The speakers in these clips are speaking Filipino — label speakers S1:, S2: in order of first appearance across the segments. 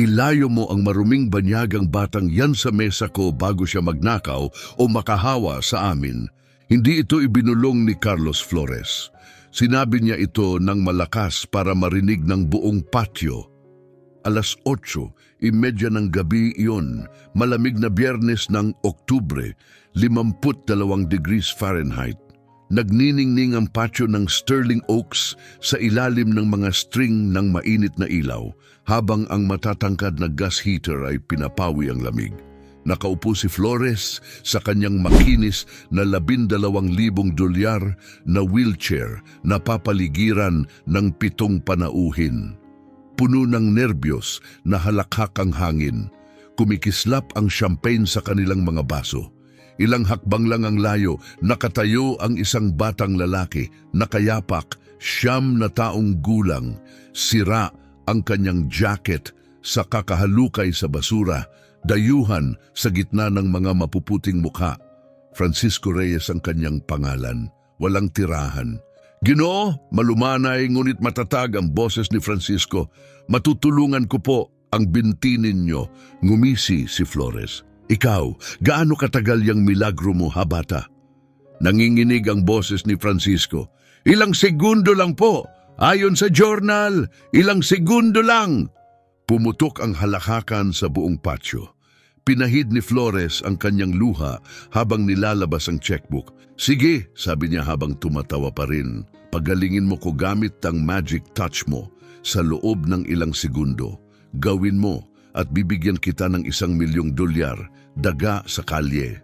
S1: Ilayo mo ang maruming banyagang batang yan sa mesa ko bago siya magnakaw o makahawa sa amin. Hindi ito ibinulong ni Carlos Flores. Sinabi niya ito ng malakas para marinig ng buong patio. 8:30 ng gabi iyon, malamig na Biyernes ng Oktubre, 52 degrees Fahrenheit. Nagniningning ang patio ng Sterling Oaks sa ilalim ng mga string ng mainit na ilaw, habang ang matatangkad na gas heater ay pinapawi ang lamig. Nakaupo si Flores sa kanyang makinis na $12,000 na wheelchair na papaligiran ng 7 panauhin. Puno ng nerbiyos na halakhak ang hangin. Kumikislap ang champagne sa kanilang mga baso. Ilang hakbang lang ang layo, nakatayo ang isang batang lalaki, nakayapak, 9 na taong gulang. Sira ang kanyang jacket sa kakahalukay sa basura, dayuhan sa gitna ng mga mapuputing mukha. Francisco Reyes ang kanyang pangalan, walang tirahan. Ginoo, malumanay ngunit matatag ang boses ni Francisco. Matutulungan ko po ang binti ninyo, ngumisi si Flores. Ikaw, gaano katagal yang milagro mo, ha bata? Nanginginig ang boses ni Francisco. Ilang segundo lang po. Ayon sa journal, ilang segundo lang. Pumutok ang halakhakan sa buong patio. Pinahid ni Flores ang kanyang luha habang nilalabas ang checkbook. Sige, sabi niya habang tumatawa pa rin. Pagalingin mo ko gamit ang magic touch mo sa loob ng ilang segundo. Gawin mo at bibigyan kita ng $1,000,000, daga sa kalye.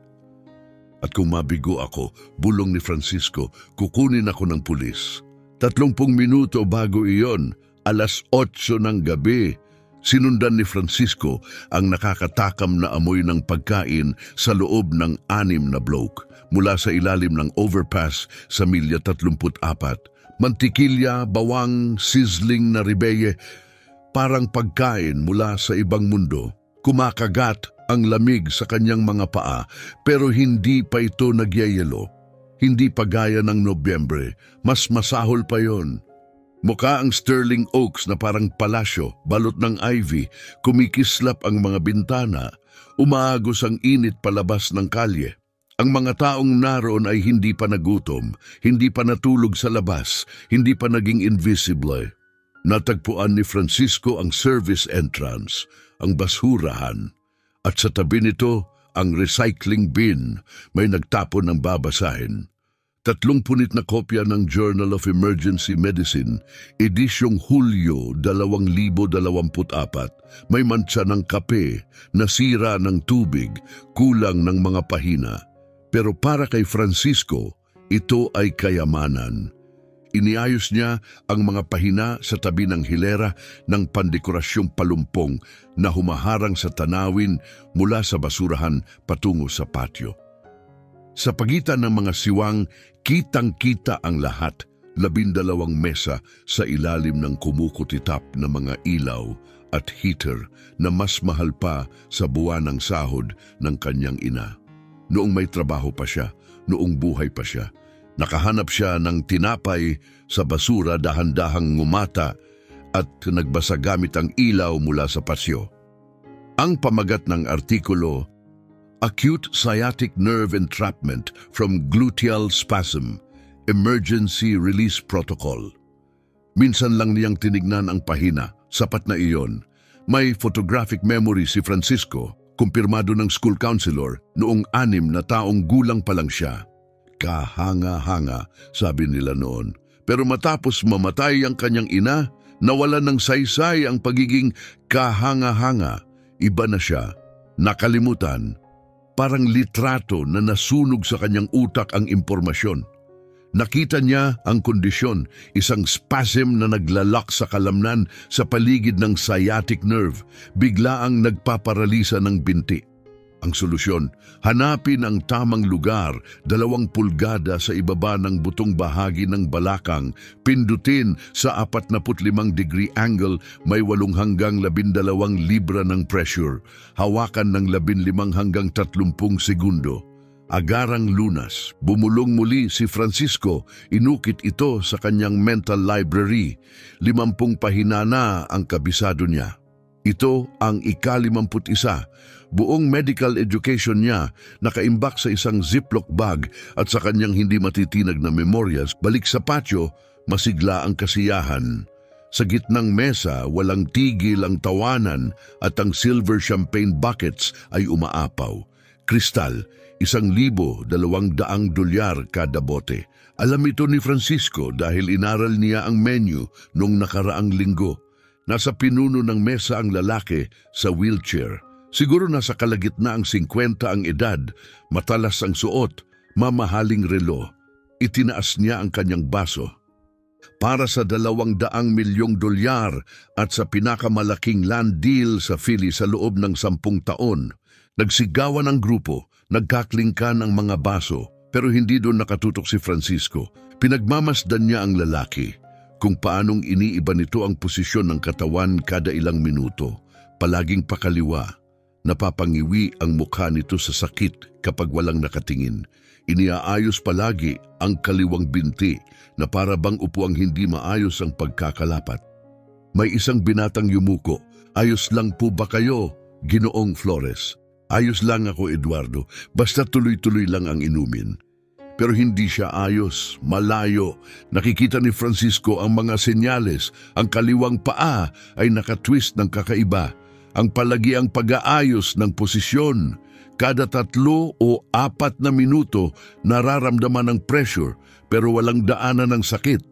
S1: At kung mabigo ako, bulong ni Francisco, kukunin ako ng pulis. 30 minuto bago iyon, 8:00 ng gabi, sinundan ni Francisco ang nakakatakam na amoy ng pagkain sa loob ng 6 na block mula sa ilalim ng overpass sa Milya 34. Mantikilya, bawang, sizzling na ribeye, parang pagkain mula sa ibang mundo. Kumakagat ang lamig sa kanyang mga paa pero hindi pa ito nagyayelo. Hindi pa gaya ng Nobyembre, mas masahol pa yon. Mukha ang Sterling Oaks na parang palasyo, balot ng ivy, kumikislap ang mga bintana, umaagos ang init palabas ng kalye. Ang mga taong naroon ay hindi pa nagutom, hindi pa natulog sa labas, hindi pa naging invisible. Natagpuan ni Francisco ang service entrance, ang basurahan, at sa tabi nito ang recycling bin, may nagtapon ng babasahin. 3 punit na kopya ng Journal of Emergency Medicine, edisyong Hulyo 2024, may mantsa ng kape, nasira ng tubig, kulang ng mga pahina. Pero para kay Francisco, ito ay kayamanan. Iniayos niya ang mga pahina sa tabi ng hilera ng pandekораsyong palumpong na humaharang sa tanawin mula sa basurahan patungo sa patio. Sa pagitan ng mga siwang, kitang-kita ang lahat, 12 mesa sa ilalim ng kumukutitap na mga ilaw at heater na mas mahal pa sa buwan ng sahod ng kanyang ina. Noong may trabaho pa siya, noong buhay pa siya, nakahanap siya ng tinapay sa basura, dahan-dahang ngumata at nagbasa gamit ang ilaw mula sa pasyo. Ang pamagat ng artikulo, Acute Sciatic Nerve Entrapment from Gluteal Spasm, Emergency Release Protocol. Minsan lang niyang tinignan ang pahina, sapat na iyon. May photographic memory si Francisco, kumpirmado ng school counselor, noong 6 na taong gulang pa lang siya. Kahanga-hanga, sabi nila noon. Pero matapos mamatay ang kanyang ina, nawala ng saysay ang pagiging kahanga-hanga. Iba na siya, nakalimutan. Parang litrato na nasunog sa kanyang utak ang impormasyon. Nakita niya ang kondisyon, isang spasm na naglalak sa kalamnan sa paligid ng sciatic nerve, biglaang nagpaparalisa ng binti. Ang solusyon, hanapin ang tamang lugar, 2 pulgada sa ibaba ng butong bahagi ng balakang, pindutin sa 45-degree angle, may 8 hanggang 12 libra ng pressure, hawakan ng 15 hanggang 30 segundo. Agarang lunas, bumulong muli si Francisco, inukit ito sa kanyang mental library. 50 pahina na ang kabisado niya. Ito ang ika-51. Buong medical education niya nakaimbak sa isang ziplock bag at sa kanyang hindi matitinag na memoryas, balik sa patio, masigla ang kasiyahan. Sa gitnang mesa, walang tigil ang tawanan at ang silver champagne buckets ay umaapaw. Kristal, $1,200 kada bote. Alam ito ni Francisco dahil inaral niya ang menu noong nakaraang linggo. Nasa pinuno ng mesa ang lalaki sa wheelchair. Siguro nasa kalagitnaang 50 ang edad, matalas ang suot, mamahaling relo. Itinaas niya ang kanyang baso. Para sa $200 milyong at sa pinakamalaking land deal sa Philly sa loob ng 10 taon. Nagsigawan ang grupo, nagkaklingkan ang mga baso, pero hindi doon nakatutok si Francisco. Pinagmamasdan niya ang lalaki kung paanong iniiba nito ang posisyon ng katawan kada ilang minuto. Palaging pakaliwa, napapangiwi ang mukha nito sa sakit kapag walang nakatingin. Iniaayos palagi ang kaliwang binti na para bang upuang hindi maayos ang pagkakalapat. May isang binatang yumuko. Ayos lang po ba kayo, Ginoong Flores? Ayos lang ako, Eduardo. Basta tuloy-tuloy lang ang inumin. Pero hindi siya ayos, malayo. Nakikita ni Francisco ang mga senyales. Ang kaliwang paa ay nakatwist ng kakaiba. Ang palagiang pag-aayos ng posisyon. Kada 3 o 4 na minuto, nararamdaman ng pressure pero walang daanan ng sakit.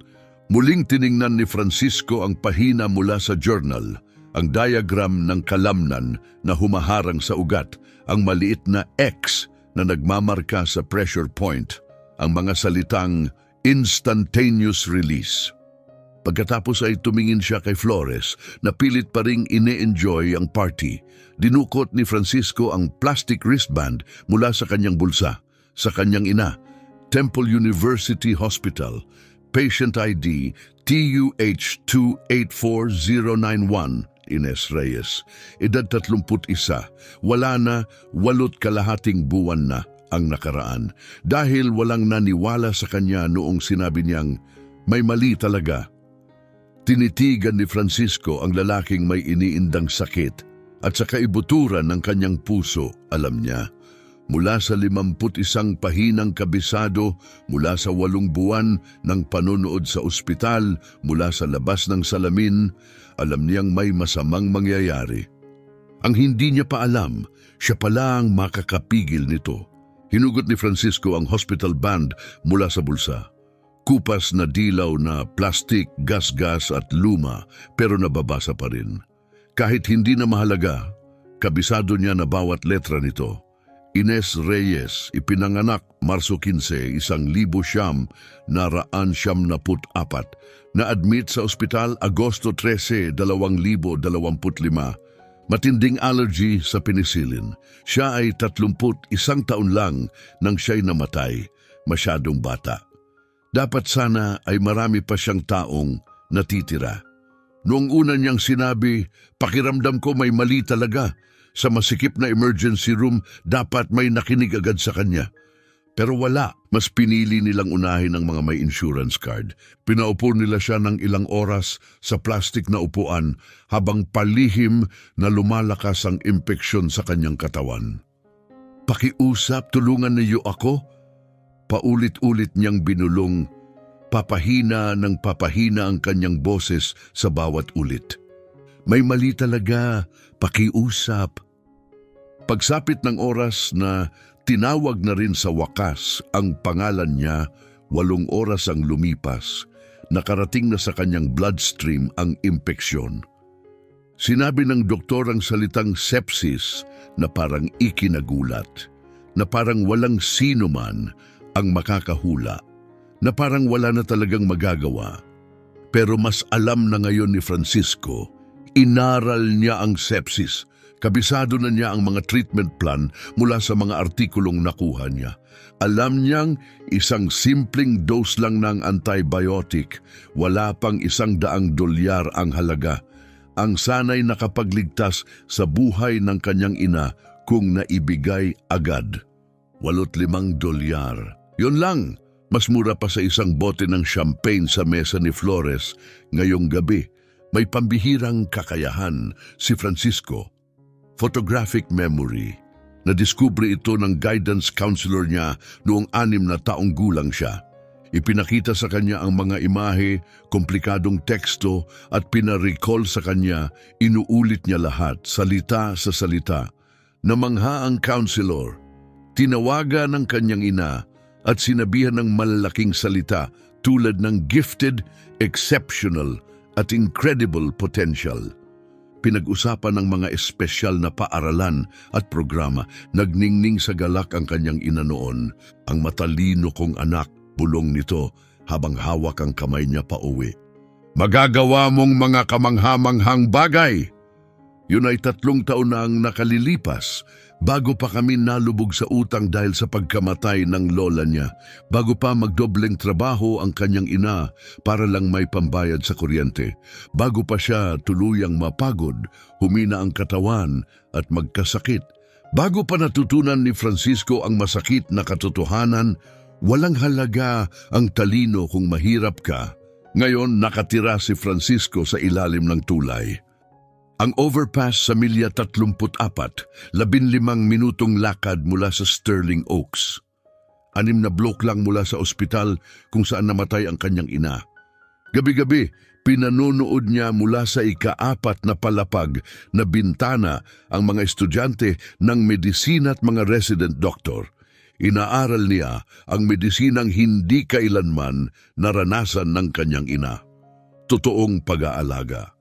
S1: Muling tiningnan ni Francisco ang pahina mula sa journal. Ang diagram ng kalamnan na humaharang sa ugat. Ang maliit na X na nagmamarka sa pressure point. Ang mga salitang instantaneous release. Pagkatapos ay tumingin siya kay Flores na pilit pa ring ine-enjoy ang party. Dinukot ni Francisco ang plastic wristband mula sa kanyang bulsa. Sa kanyang ina, Temple University Hospital, Patient ID TUH284091, Ines Reyes. Edad 31, wala na 8 buwan na ang nakaraan dahil walang naniwala sa kanya noong sinabi niyang may mali talaga. Tinitigan ni Francisco ang lalaking may iniindang sakit at sa kaibuturan ng kanyang puso, alam niya. Mula sa 51 pahinang kabisado, mula sa 8 buwan ng panonood sa ospital, mula sa labas ng salamin, alam niyang may masamang mangyayari. Ang hindi niya pa alam, siya pala ang makakapigil nito. Hinugot ni Francisco ang hospital band mula sa bulsa. Kupas na dilaw na plastik, gas-gas at luma pero nababasa pa rin. Kahit hindi na mahalaga, kabisado niya na bawat letra nito. Ines Reyes, ipinanganak Marso 15, 1974, na-admit sa ospital Agosto 13, 2025. Matinding allergy sa penicillin. Siya ay 31 taon lang nang siya'y namatay, masyadong bata. Dapat sana ay marami pa siyang taong natitira. Noong una niyang sinabi, pakiramdam ko may mali talaga. Sa masikip na emergency room, dapat may nakinig agad sa kanya. Pero wala, mas pinili nilang unahin ang mga may insurance card. Pinaupo nila siya ng ilang oras sa plastic na upuan habang palihim na lumalakas ang impeksyon sa kanyang katawan. Pakiusap, tulungan niyo ako. Paulit-ulit niyang binulong, papahina ng papahina ang kanyang boses sa bawat ulit. May mali talaga, pakiusap. Pagsapit ng oras na tinawag na rin sa wakas ang pangalan niya, 8 oras ang lumipas. Nakarating na sa kanyang bloodstream ang impeksyon. Sinabi ng doktor ang salitang sepsis na parang ikinagulat, na parang walang sino man ang makakahula, na parang wala na talagang magagawa. Pero mas alam na ngayon ni Francisco, inaral niya ang sepsis. Kabisado na niya ang mga treatment plan mula sa mga artikulong nakuha niya. Alam niyang isang simpleng dose lang ng antibiotic, wala pang $100 ang halaga. Ang sanay nakapagligtas sa buhay ng kanyang ina kung naibigay agad. $85. Yun lang, mas mura pa sa isang bote ng champagne sa mesa ni Flores ngayong gabi. May pambihirang kakayahan si Francisco, photographic memory. Nadiskubre ito ng guidance counselor niya noong 6 na taong gulang siya. Ipinakita sa kanya ang mga imahe, komplikadong teksto at pinarecall sa kanya, inuulit niya lahat, salita sa salita. Namangha ang counselor, tinawagan ng kanyang ina at sinabihan ng malalaking salita tulad ng gifted, exceptional at incredible potential. Pinag-usapan ng mga espesyal na paaralan at programa. Nagningning sa galak ang kanyang ina noon. Ang matalino kong anak, bulong nito habang hawak ang kamay niya pauwi. Magagawa mong mga kamanghamanghang bagay. Yun ay 3 taon na ang nakalilipas bago pa kami nalubog sa utang dahil sa pagkamatay ng lola niya. Bago pa magdobleng trabaho ang kanyang ina para lang may pambayad sa kuryente. Bago pa siya tuluyang mapagod, humina ang katawan at magkasakit. Bago pa natutunan ni Francisco ang masakit na katotohanan, walang halaga ang talino kung mahirap ka. Ngayon nakatira si Francisco sa ilalim ng tulay. Ang overpass sa Milya 34, 15 minutong lakad mula sa Sterling Oaks. 6 na blok lang mula sa ospital kung saan namatay ang kanyang ina. Gabi-gabi, pinanonood niya mula sa ika-4 na palapag na bintana ang mga estudyante ng medisina at mga resident doctor. Inaaral niya ang medisinang hindi kailanman naranasan ng kanyang ina. Totoong pag-aalaga.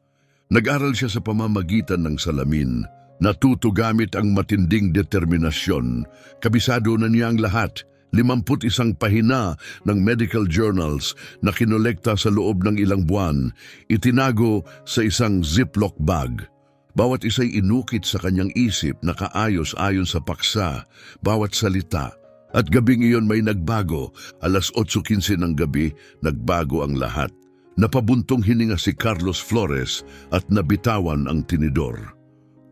S1: Nag-aral siya sa pamamagitan ng salamin. Natuto gamit ang matinding determinasyon. Kabisado na niya ang lahat. 51 pahina ng medical journals na kinolekta sa loob ng ilang buwan, itinago sa isang ziplock bag. Bawat isa'y inukit sa kanyang isip na kaayos ayon sa paksa, bawat salita. At gabing iyon may nagbago. 8:15 ng gabi, nagbago ang lahat. Napabuntong hininga si Carlos Flores at nabitawan ang tinidor.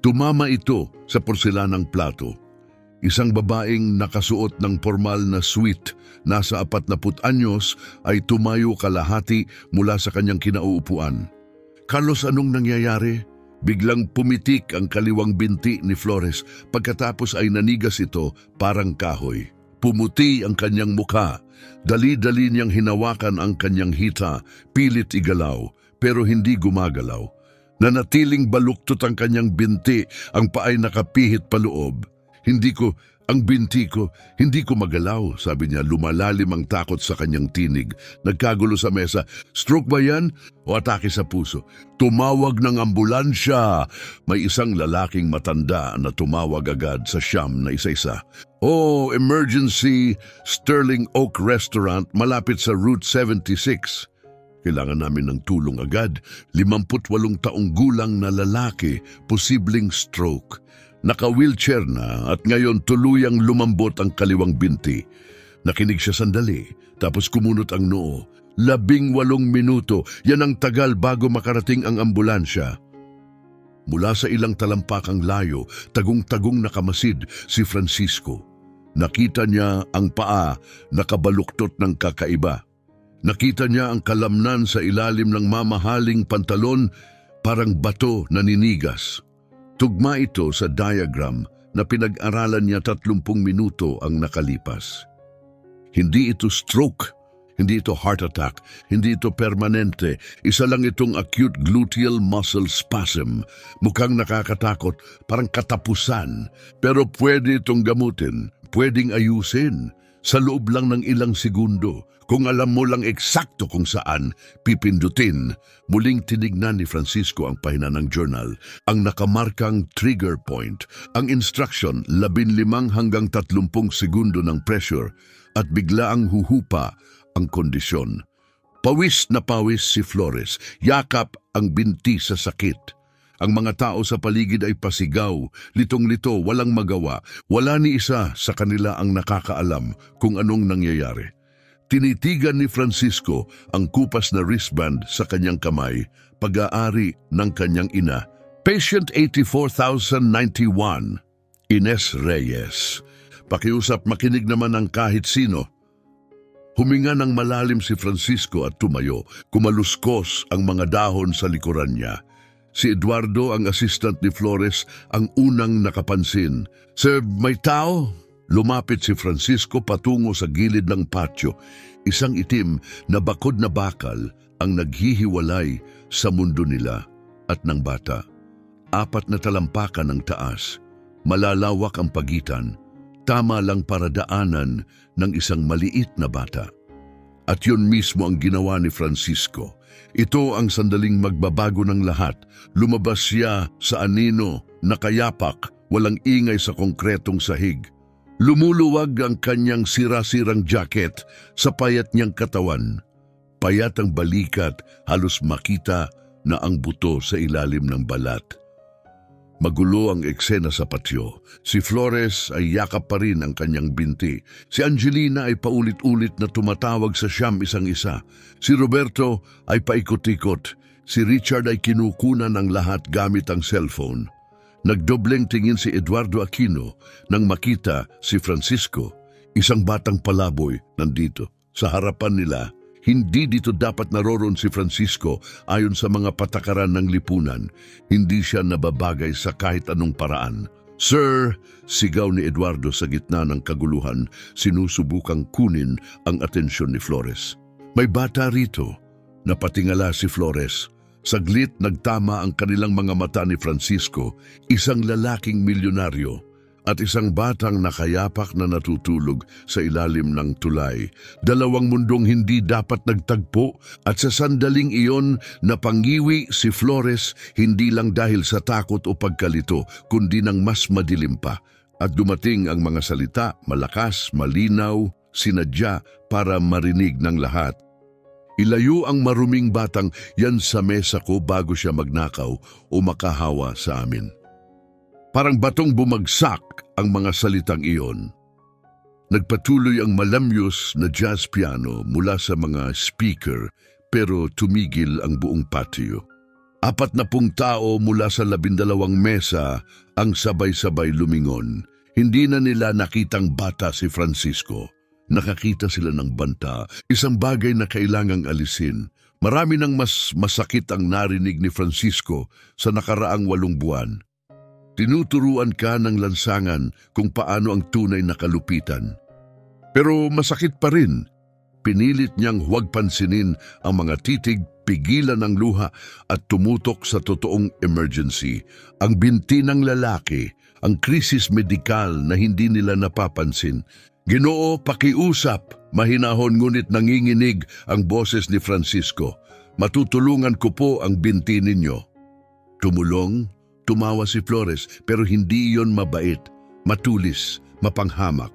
S1: Tumama ito sa porselanang plato. Isang babaeng nakasuot ng formal na suit, nasa 40 anyos, ay tumayo kalahati mula sa kanyang kinauupuan. Carlos, anong nangyayari? Biglang pumitik ang kaliwang binti ni Flores, pagkatapos ay nanigas ito parang kahoy. Pumuti ang kanyang mukha. Dali-dali niyang hinawakan ang kanyang hita, pilit igalaw, pero hindi gumagalaw. Nanatiling baluktot ang kanyang binti, ang paay nakapihit paloob. Hindi ko magalaw, sabi niya, lumalalim ang takot sa kanyang tinig. Nagkagulo sa mesa, stroke ba yan o atake sa puso? Tumawag ng ambulansya. May isang lalaking matanda na tumawag agad sa siyam na isa-isa. Oh, emergency, Sterling Oak Restaurant, malapit sa Route 76. Kailangan namin ng tulong agad. 58 taong gulang na lalaki, posibleng stroke. Naka-wheelchair na at ngayon tuluyang lumambot ang kaliwang binti. Nakinig siya sandali, tapos kumunot ang noo. 18 minuto, yan ang tagal bago makarating ang ambulansya. Mula sa ilang talampakang layo, tagong-tagong nakamasid si Francisco. Nakita niya ang paa nakabaluktot ng kakaiba. Nakita niya ang kalamnan sa ilalim ng mamahaling pantalon, parang bato na ninigas. Tugma ito sa diagram na pinag-aralan niya 30 minuto ang nakalipas. Hindi ito stroke, hindi ito heart attack, hindi ito permanente. Isa lang itong acute gluteal muscle spasm. Mukhang nakakatakot, parang katapusan. Pero pwede itong gamutin, pwedeng ayusin. Sa loob lang ng ilang segundo, kung alam mo lang eksakto kung saan, pipindutin. Muling tinignan ni Francisco ang pahina ng journal, ang nakamarkang trigger point, ang instruction 15 hanggang 30 segundo ng pressure at biglaang huhupa ang kondisyon. Pawis na pawis si Flores, yakap ang binti sa sakit. Ang mga tao sa paligid ay pasigaw, litong-lito, walang magawa. Wala ni isa sa kanila ang nakakaalam kung anong nangyayari. Tinitigan ni Francisco ang kupas na wristband sa kanyang kamay, pag-aari ng kanyang ina. Patient 84,091, Ines Reyes. Pakiusap, makinig naman ng kahit sino. Huminga ng malalim si Francisco at tumayo. Kumaluskos ang mga dahon sa likuran niya. Si Eduardo, ang assistant ni Flores, ang unang nakapansin. "Sir, may tao?" Lumapit si Francisco patungo sa gilid ng patio. Isang itim na bakod na bakal ang naghihiwalay sa mundo nila at ng bata. 4 na talampakan ang taas. Malalawak ang pagitan. Tama lang para daanan ng isang maliit na bata. At yun mismo ang ginawa ni Francisco. Ito ang sandaling magbabago ng lahat. Lumabas siya sa anino, nakayapak, walang ingay sa konkretong sahig. Lumuluwag ang kanyang sira-sirang jacket sa payat niyang katawan. Payat ang balikat, halos makita na ang buto sa ilalim ng balat. Magulo ang eksena sa patio. Si Flores ay yakap pa rin ang kanyang binti. Si Angelina ay paulit-ulit na tumatawag sa siyam isang-isa. Si Roberto ay paikot-ikot. Si Richard ay kinukunan ng lahat gamit ang cellphone. Nagdobleng tingin si Eduardo Aquino nang makita si Francisco. Isang batang palaboy nandito sa harapan nila. Hindi dito dapat naroon si Francisco ayon sa mga patakaran ng lipunan. Hindi siya nababagay sa kahit anong paraan. "Sir!" sigaw ni Eduardo sa gitna ng kaguluhan, sinusubukang kunin ang atensyon ni Flores. "May bata rito." Napatingala si Flores. Saglit nagtama ang kanilang mga mata ni Francisco, isang lalaking milyonaryo at isang batang nakayapak na natutulog sa ilalim ng tulay. Dalawang mundong hindi dapat nagtagpo at sa sandaling iyon napangiwi si Flores hindi lang dahil sa takot o pagkalito kundi ng mas madilim pa. At dumating ang mga salita, malakas, malinaw, sinadya para marinig ng lahat. "Ilayo ang maruming batang yan sa mesa ko bago siya magnakaw o makahawa sa amin." Parang batong bumagsak ang mga salitang iyon. Nagpatuloy ang malamyos na jazz piano mula sa mga speaker pero tumigil ang buong patio. 40 tao mula sa 12 mesa ang sabay-sabay lumingon. Hindi na nila nakitang bata si Francisco. Nakakita sila ng banta, isang bagay na kailangang alisin. Marami nang mas masakit ang narinig ni Francisco sa nakaraang 8 buwan. Tinuturuan ka ng lansangan kung paano ang tunay na kalupitan. Pero masakit pa rin. Pinilit niyang huwag pansinin ang mga titig, pigilan ang luha at tumutok sa totoong emergency. Ang binti ng lalaki, ang krisis medikal na hindi nila napapansin. "Ginoo, pakiusap," mahinahon ngunit nanginginig ang boses ni Francisco. "Matutulungan ko po ang binti ninyo." "Tumulong?" Tumawa si Flores, pero hindi iyon mabait, matulis, mapanghamak.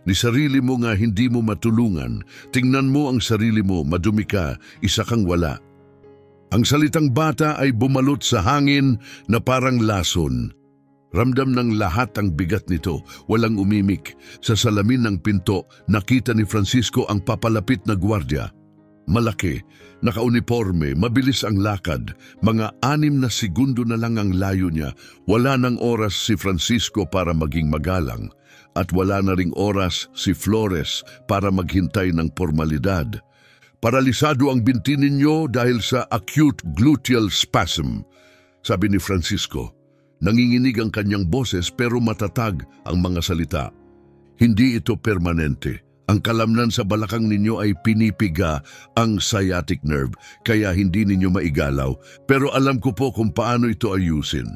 S1: "Ni sarili mo nga hindi mo matulungan. Tingnan mo ang sarili mo, madumi ka, isa kang wala." Ang salitang bata ay bumalot sa hangin na parang lason. Ramdam ng lahat ang bigat nito, walang umimik. Sa salamin ng pinto, nakita ni Francisco ang papalapit na gwardiya. Malaki, nakauniforme, mabilis ang lakad. Mga 6 na segundo na lang ang layo niya. Wala nang oras si Francisco para maging magalang. At wala na ring oras si Flores para maghintay ng formalidad. "Paralisado ang binti ninyo dahil sa acute gluteal spasm," sabi ni Francisco. Nanginginig ang kanyang boses pero matatag ang mga salita. "Hindi ito permanente. Ang kalamnan sa balakang ninyo ay pinipiga ang sciatic nerve, kaya hindi ninyo maigalaw. Pero alam ko po kung paano ito ayusin."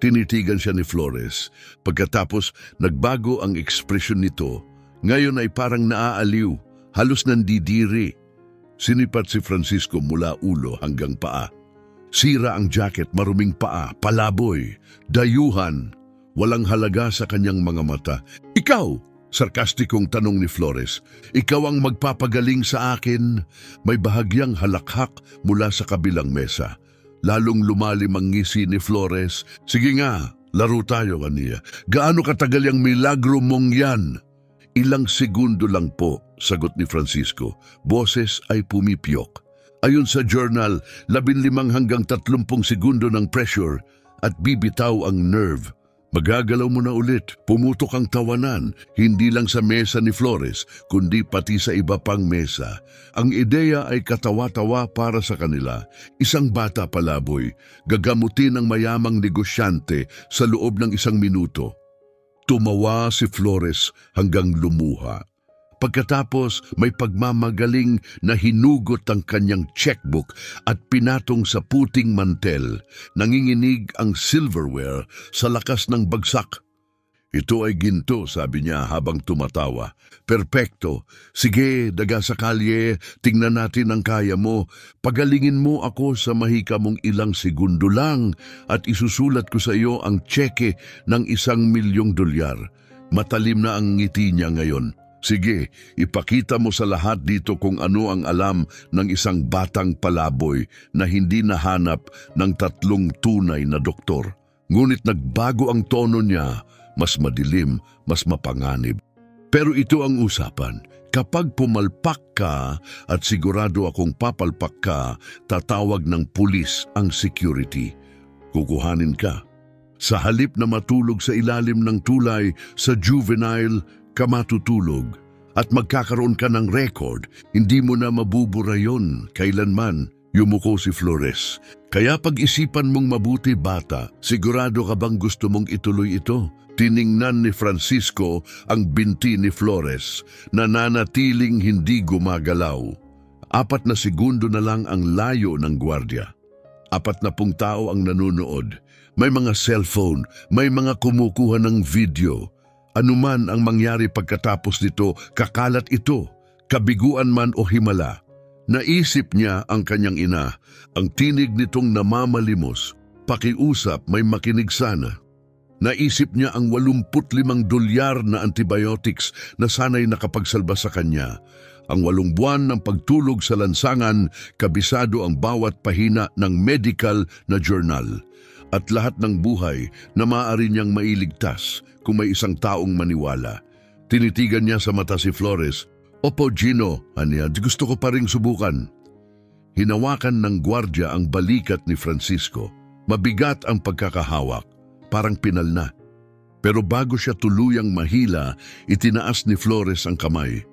S1: Tinitigan siya ni Flores. Pagkatapos, nagbago ang ekspresyon nito. Ngayon ay parang naaaliw, halos nandidiri. Sinipat si Francisco mula ulo hanggang paa. Sira ang jacket, maruming paa, palaboy, dayuhan. Walang halaga sa kanyang mga mata. "Ikaw!" Sarkastikong tanong ni Flores. "Ikaw ang magpapagaling sa akin?" May bahagyang halakhak mula sa kabilang mesa. Lalong lumalim ang ngisi ni Flores. "Sige nga, laro tayo," kaniya. "Gaano katagal yung milagro mong yan?" "Ilang segundo lang po," sagot ni Francisco. Boses ay pumipyok. Ayon sa journal, 15 hanggang 30 segundo ng pressure at bibitaw ang nerve. Magagalaw mo na ulit, pumutok ang tawanan, hindi lang sa mesa ni Flores, kundi pati sa iba pang mesa. Ang ideya ay katawa-tawa para sa kanila. Isang bata palaboy, gagamutin ng mayamang negosyante sa loob ng 1 minuto. Tumawa si Flores hanggang lumuha. Pagkatapos may pagmamagaling na hinugot ang kanyang checkbook at pinatong sa puting mantel. Nanginginig ang silverware sa lakas ng bagsak. Ito ay ginto, sabi niya habang tumatawa. Perpekto. Sige, daga sa kalye, tingnan natin ang kaya mo. Pagalingin mo ako sa mahika mong ilang segundo lang at isusulat ko sa iyo ang tseke ng $1,000,000. Matalim na ang ngiti niya ngayon. Sige, ipakita mo sa lahat dito kung ano ang alam ng isang batang palaboy na hindi nahanap ng 3 tunay na doktor. Ngunit nagbago ang tono niya, mas madilim, mas mapanganib. Pero ito ang usapan. Kapag pumalpak ka at sigurado akong papalpak ka, tatawag ng pulis ang security. Kukuhanin ka. Sa halip na matulog sa ilalim ng tulay sa juvenile, ka matutulog at magkakaroon ka ng record, hindi mo na mabubura yon kailanman, yumuko si Flores. Kaya pag-isipan mong mabuti bata, sigurado ka bang gusto mong ituloy ito? Tiningnan ni Francisco ang binti ni Flores, nananatiling hindi gumagalaw. 4 na segundo na lang ang layo ng gwardiya. 40 tao ang nanonood. May mga cellphone, may mga kumukuha ng video. Anuman ang mangyari pagkatapos nito, kakalat ito, kabiguan man o himala. Naisip niya ang kanyang ina, ang tinig nitong namamalimos, pakiusap may makinig sana. Naisip niya ang $85 na antibiotics na sana'y nakapagsalba sa kanya. Ang 8 buwan ng pagtulog sa lansangan, kabisado ang bawat pahina ng medical na journal. At lahat ng buhay na maaari niyang mailigtas kung may isang taong maniwala. Tinitigan niya sa mata si Flores. Opo, Gino, anya, gusto ko pa ring subukan. Hinawakan ng gwardiya ang balikat ni Francisco. Mabigat ang pagkakahawak, parang pinal na. Pero bago siya tuluyang mahila, itinaas ni Flores ang kamay.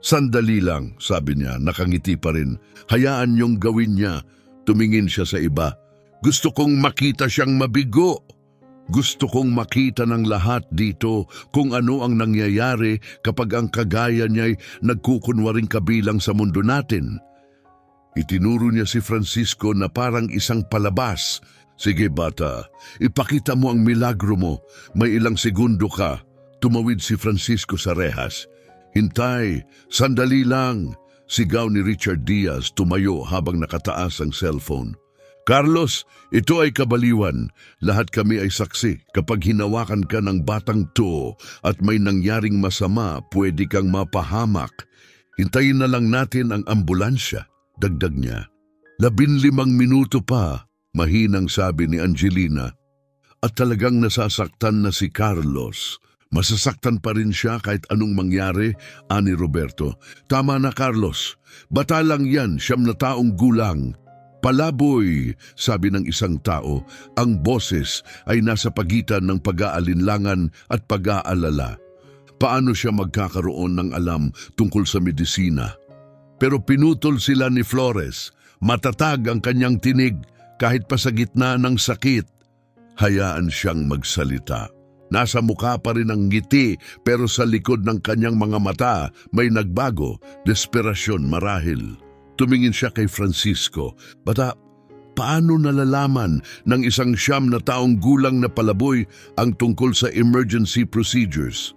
S1: Sandali lang, sabi niya, nakangiti pa rin. Hayaan niyong gawin niya. Tumingin siya sa iba. Gusto kong makita siyang mabigo. Gusto kong makita ng lahat dito kung ano ang nangyayari kapag ang kagaya niya'y nagkukunwaring kabilang sa mundo natin. Itinuro niya si Francisco na parang isang palabas. Sige bata, ipakita mo ang milagro mo. May ilang segundo ka. Tumawid si Francisco sa rehas. Hintay, sandali lang. Sigaw ni Richard Diaz, tumayo habang nakataas ang cellphone. Carlos, ito ay kabaliwan. Lahat kami ay saksi. Kapag hinawakan ka ng batang to at may nangyaring masama, pwede kang mapahamak. Hintayin na lang natin ang ambulansya, dagdag niya. 15 minuto pa, mahinang sabi ni Angelina. At talagang nasasaktan na si Carlos. Masasaktan pa rin siya kahit anong mangyari, ani Roberto. Tama na Carlos, bata lang yan, 9 na taong gulang. Palaboy, sabi ng isang tao, ang boses ay nasa pagitan ng pag-aalinlangan at pag-aalala. Paano siya magkakaroon ng alam tungkol sa medisina? Pero pinutol sila ni Flores. Matatag ang kanyang tinig kahit pa sa gitna ng sakit. Hayaan siyang magsalita. Nasa mukha pa rin ang ngiti pero sa likod ng kanyang mga mata may nagbago, desperasyon marahil. Tumingin siya kay Francisco. Bata, paano nalalaman ng isang 9 na taong gulang na palaboy ang tungkol sa emergency procedures?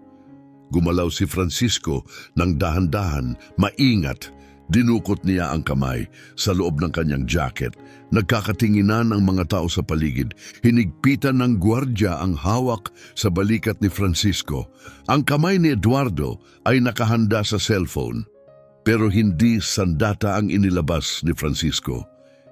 S1: Gumalaw si Francisco ng dahan-dahan, maingat. Dinukot niya ang kamay sa loob ng kanyang jacket. Nagkakatinginan ang mga tao sa paligid. Hinigpitan ng gwardiya ang hawak sa balikat ni Francisco. Ang kamay ni Eduardo ay nakahanda sa cellphone. Pero hindi sandata ang inilabas ni Francisco.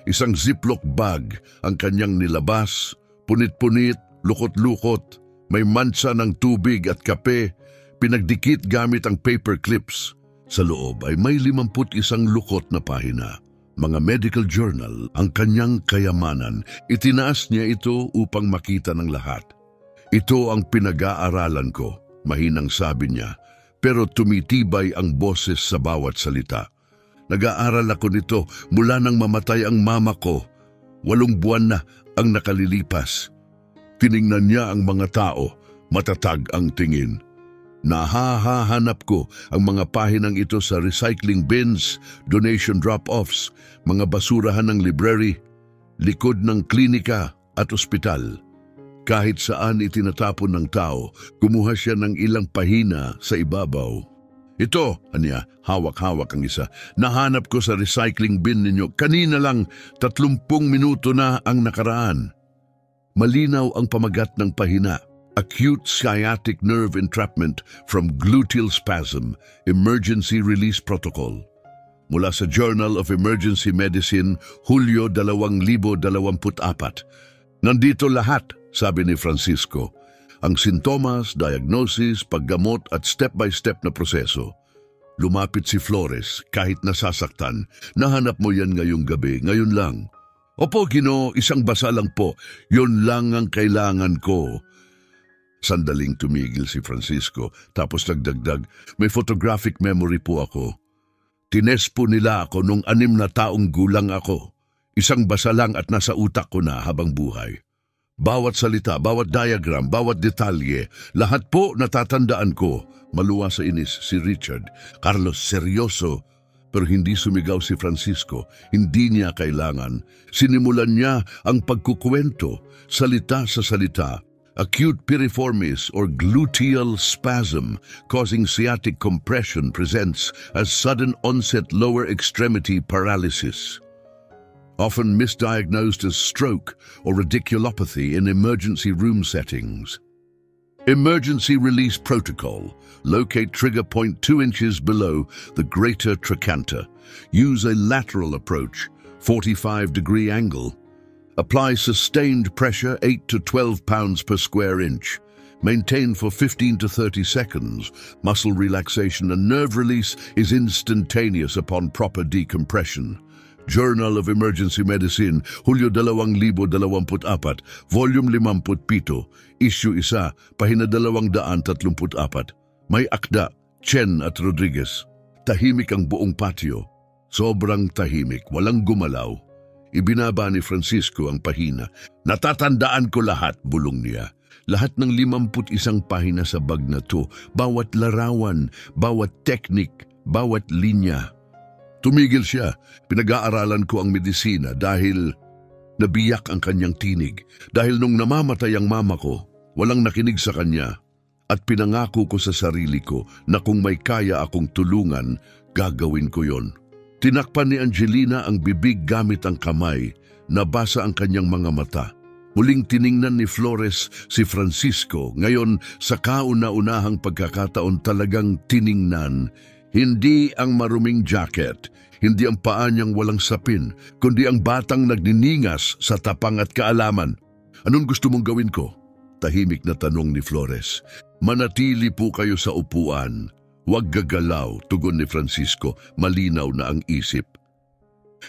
S1: Isang ziplock bag ang kanyang nilabas, punit-punit, lukot-lukot, may mansa ng tubig at kape, pinagdikit gamit ang paper clips. Sa loob ay may 51 lukot na pahina. Mga medical journal ang kanyang kayamanan. Itinaas niya ito upang makita ng lahat. Ito ang pinag-aaralan ko, mahinang sabi niya, pero tumitibay ang boses sa bawat salita. Nag-aaral ako nito mula nang mamatay ang mama ko. 8 buwan na ang nakalilipas. Tiningnan niya ang mga tao, matatag ang tingin. Nahahanap ko ang mga pahinang ito sa recycling bins, donation drop-offs, mga basurahan ng library, likod ng klinika at ospital. Kahit saan itinatapon ng tao, kumuha siya ng ilang pahina sa ibabaw. Ito, aniya, hawak-hawak ang isa. Nahanap ko sa recycling bin ninyo. Kanina lang, 30 minuto na ang nakaraan. Malinaw ang pamagat ng pahina. Acute sciatic nerve entrapment from gluteal spasm, emergency release protocol. Mula sa Journal of Emergency Medicine, Hulyo 2024. Nandito lahat, sabi ni Francisco. Ang sintomas, diagnosis, paggamot at step-by-step na proseso. Lumapit si Flores kahit nasasaktan. Nahanap mo yan ngayong gabi, ngayon lang. Opo, Ginoo, isang basa lang po. Yun lang ang kailangan ko. Sandaling tumigil si Francisco, tapos nagdagdag, may photographic memory po ako. Tines po nila ako nung 6 na taong gulang ako. Isang basa lang at nasa utak ko na habang buhay. Bawat salita, bawat diagram, bawat detalye, lahat po natatandaan ko. Maluwa sa inis si Richard. Carlos, seryoso. Pero hindi sumigaw si Francisco. Hindi niya kailangan. Sinimulan niya ang pagkukwento, salita sa salita. Acute piriformis or gluteal spasm causing sciatic compression presents as sudden onset lower extremity paralysis. Often misdiagnosed as stroke or radiculopathy in emergency room settings. Emergency release protocol. Locate trigger point 2 inches below the greater trochanter. Use a lateral approach, 45-degree angle. Apply sustained pressure 8 to 12 pounds per square inch. Maintain for 15 to 30 seconds. Muscle relaxation and nerve release is instantaneous upon proper decompression. Journal of Emergency Medicine, Hulyo 2024, Volume 57, Issue 1, Pahina 234. May akda, Chen at Rodriguez. Tahimik ang buong patio. Sobrang tahimik, walang gumalaw. Ibinaba ni Francisco ang pahina. Natatandaan ko lahat, bulong niya. Lahat ng 51 pahina sa bag na to, bawat larawan, bawat teknik, bawat linya. Tumigil siya. Pinag-aaralan ko ang medisina dahil nabiyak ang kanyang tinig. Dahil nung namamatay ang mama ko, walang nakinig sa kanya. At pinangako ko sa sarili ko na kung may kaya akong tulungan, gagawin ko yon. Tinakpan ni Angelina ang bibig gamit ang kamay. Nabasa ang kanyang mga mata. Muling tiningnan ni Flores si Francisco. Ngayon, sa kauna-unahang pagkakataon talagang tiningnan. Hindi ang maruming jacket, hindi ang paa niyang walang sapin, kundi ang batang nagniningas sa tapang at kaalaman. Anong gusto mong gawin ko? Tahimik na tanong ni Flores. Manatili po kayo sa upuan. Huwag gagalaw, tugon ni Francisco, malinaw na ang isip.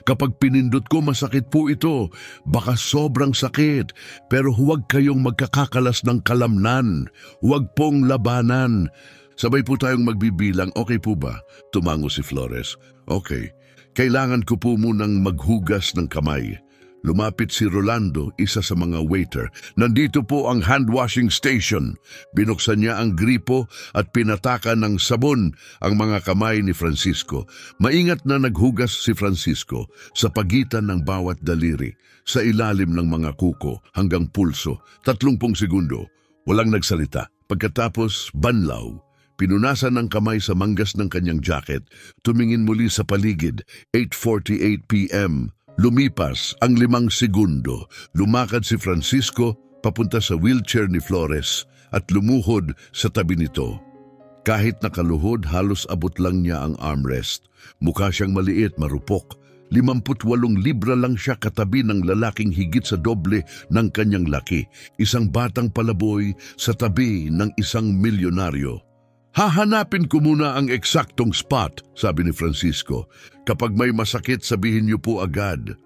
S1: Kapag pinindot ko, masakit po ito. Baka sobrang sakit, pero huwag kayong magkakakalas ng kalamnan. Huwag pong labanan. Sabay po tayong magbibilang, okay po ba? Tumango si Flores. Okay, kailangan ko po munang maghugas ng kamay. Lumapit si Rolando, isa sa mga waiter. Nandito po ang hand washing station. Binuksan niya ang gripo at pinatakan ng sabon ang mga kamay ni Francisco. Maingat na naghugas si Francisco sa pagitan ng bawat daliri, sa ilalim ng mga kuko hanggang pulso. 30 segundo. Walang nagsalita. Pagkatapos, banlaw. Pinunasan ng kamay sa manggas ng kanyang jacket. Tumingin muli sa paligid. 8:48 p.m. Lumipas ang 5 segundo. Lumakad si Francisco papunta sa wheelchair ni Flores at lumuhod sa tabi nito. Kahit nakaluhod, halos abot lang niya ang armrest. Mukha siyang maliit, marupok. 58 libra lang siya katabi ng lalaking higit sa doble ng kanyang laki. Isang batang palaboy sa tabi ng isang milyonaryo. Hahanapin ko muna ang eksaktong spot, sabi ni Francisco. Kapag may masakit, sabihin niyo po agad.